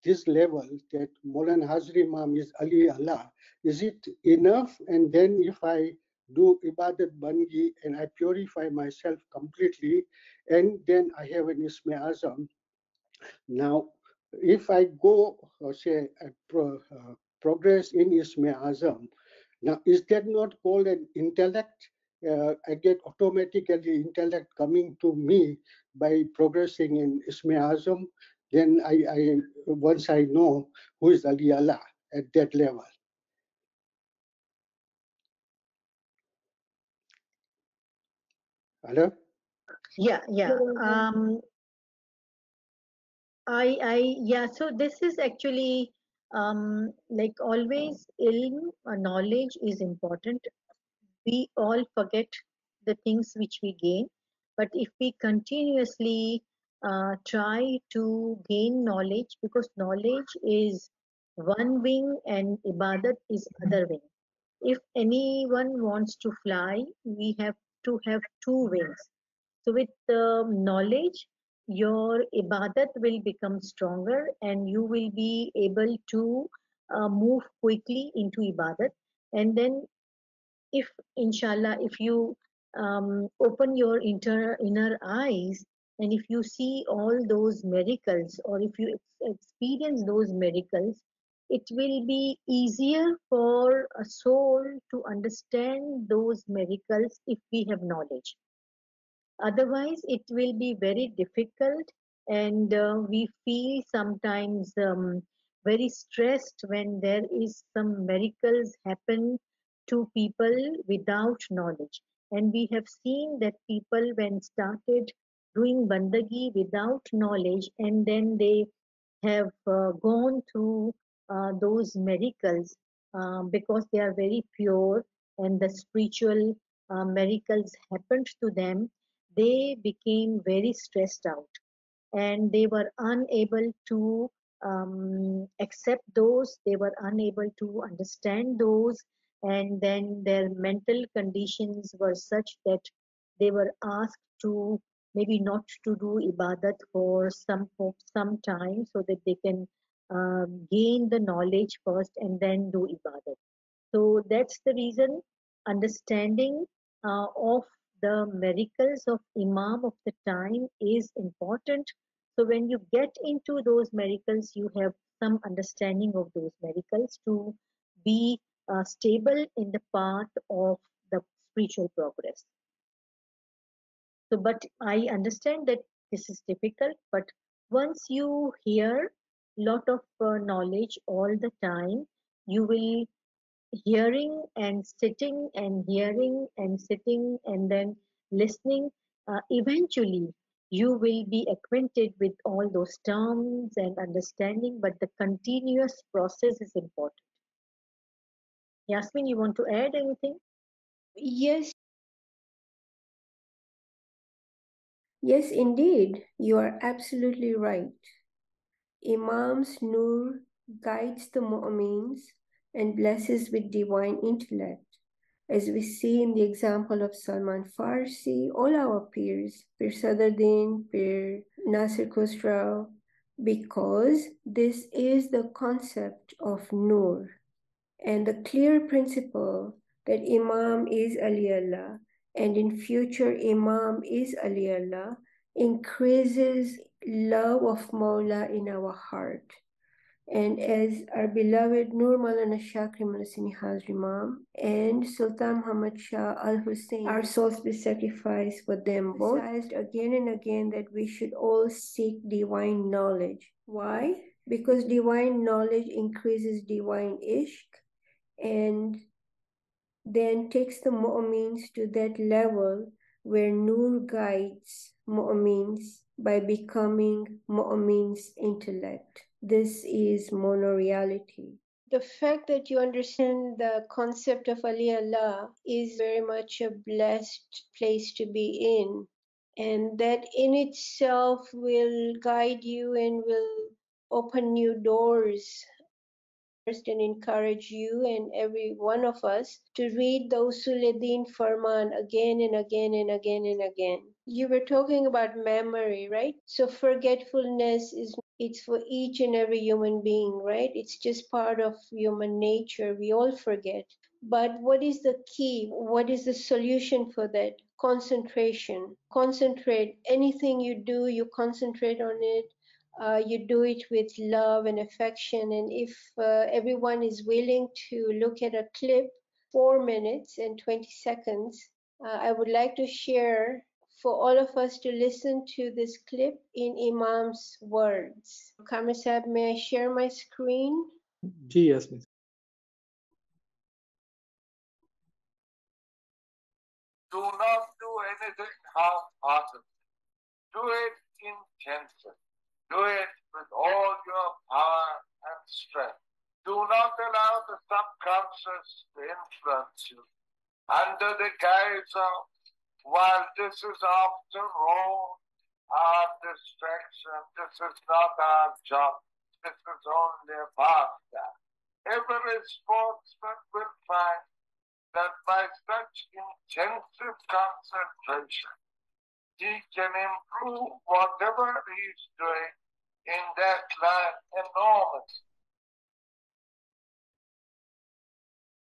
this level that Maulana Hazri Imam is Ali Allah, is it enough? And then if I do Ibadat Bangi and I purify myself completely, and then I have an Isme Azam. Now, if I go, say, progress in Isme Azam, now is that not called an intellect? I get automatically intellect coming to me by progressing in Isme Azam. Then once I know who is Ali Allah at that level. Hello? Yeah, yeah. Yeah. So this is actually like always, ilm, knowledge is important. We all forget the things which we gain, but if we continuously try to gain knowledge, because knowledge is one wing and ibadat is other wing. If anyone wants to fly, we have to have two wings. So with knowledge, your ibadat will become stronger and you will be able to move quickly into ibadat. And then if inshallah, if you open your inner eyes, and if you see all those miracles, or if you experience those miracles, it will be easier for a soul to understand those miracles if we have knowledge. Otherwise it will be very difficult, and we feel sometimes very stressed when there is some miracles happen to people without knowledge. And we have seen that people when started doing bandagi without knowledge, and then they have gone through those miracles because they are very pure, and the spiritual miracles happened to them, they became very stressed out and they were unable to accept those, they were unable to understand those, and then their mental conditions were such that they were asked to maybe not to do ibadat for some time, so that they can gain the knowledge first and then do ibadat. So that's the reason understanding of the miracles of Imam of the time is important. So when you get into those miracles, you have some understanding of those miracles to be stable in the path of the spiritual progress. So, but I understand that this is difficult, but once you hear lot of knowledge all the time, you will hearing and sitting and hearing and sitting and then listening, eventually you will be acquainted with all those terms and understanding, but the continuous process is important. Yasmin, you want to add anything? Yes, yes, indeed. You are absolutely right. Imam's Nur guides the Mu'mins and blesses with divine intellect, as we see in the example of Salman Farsi, all our peers, Pir Sadruddin, Pir Nasir Khusrau, because this is the concept of Nur and the clear principle that Imam is Ali Allah and in future Imam is Ali Allah increases love of Mawla in our heart. And as our beloved Nur Maulana Shakri Malasini Hazri Imam and Sultan Muhammad Shah Al Hussein, our souls be sacrificed for them both, emphasized again and again that we should all seek divine knowledge. Why? Because divine knowledge increases divine ishq and then takes the mu'mins to that level where Nur guides mu'mins by becoming mu'mins' intellect. This is monoreality. The fact that you understand the concept of Ali Allah is very much a blessed place to be in, and that in itself will guide you and will open new doors and encourage you and every one of us to read the Usul-e-Din Farman again and again and again and again. You were talking about memory, right? So forgetfulness it's for each and every human being, right? It's just part of human nature. We all forget. But what is the key? What is the solution for that? Concentration. Concentrate. Anything you do, you concentrate on it. You do it with love and affection. And if everyone is willing to look at a clip, 4 minutes and 20 seconds, I would like to share for all of us to listen to this clip in Imam's words. Karim Sahib, may I share my screen? Ji Yasmin. Do not do anything half-hearted. Do it intensely. Do it with all your power and strength. Do not allow the subconscious to influence you under the guise of, while this is after all our distraction, this is not our job, this is only a pastime. Every sportsman will find that by such intensive concentration, he can improve whatever he's doing in that line enormously.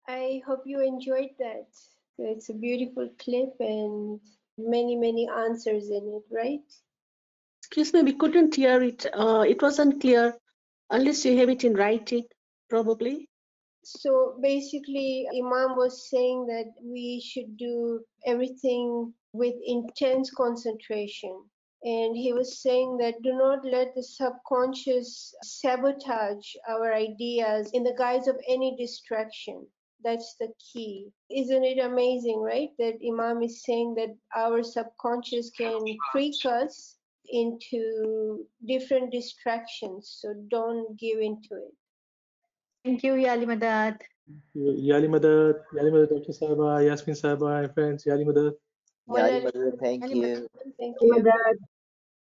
I hope you enjoyed that. It's a beautiful clip and many, many answers in it, right? Excuse me, we couldn't hear it. It wasn't clear unless you have it in writing, probably. So basically, Imam was saying that we should do everything with intense concentration. And he was saying that do not let the subconscious sabotage our ideas in the guise of any distraction. That's the key. Isn't it amazing, right? That Imam is saying that our subconscious can trick us into different distractions. So don't give into it. Thank you, Yali Madad. Yali Madad, Dr. Sahaba, Yasmin Sahaba, and friends, Yali Madad. Yali Madad, thank you. Thank you.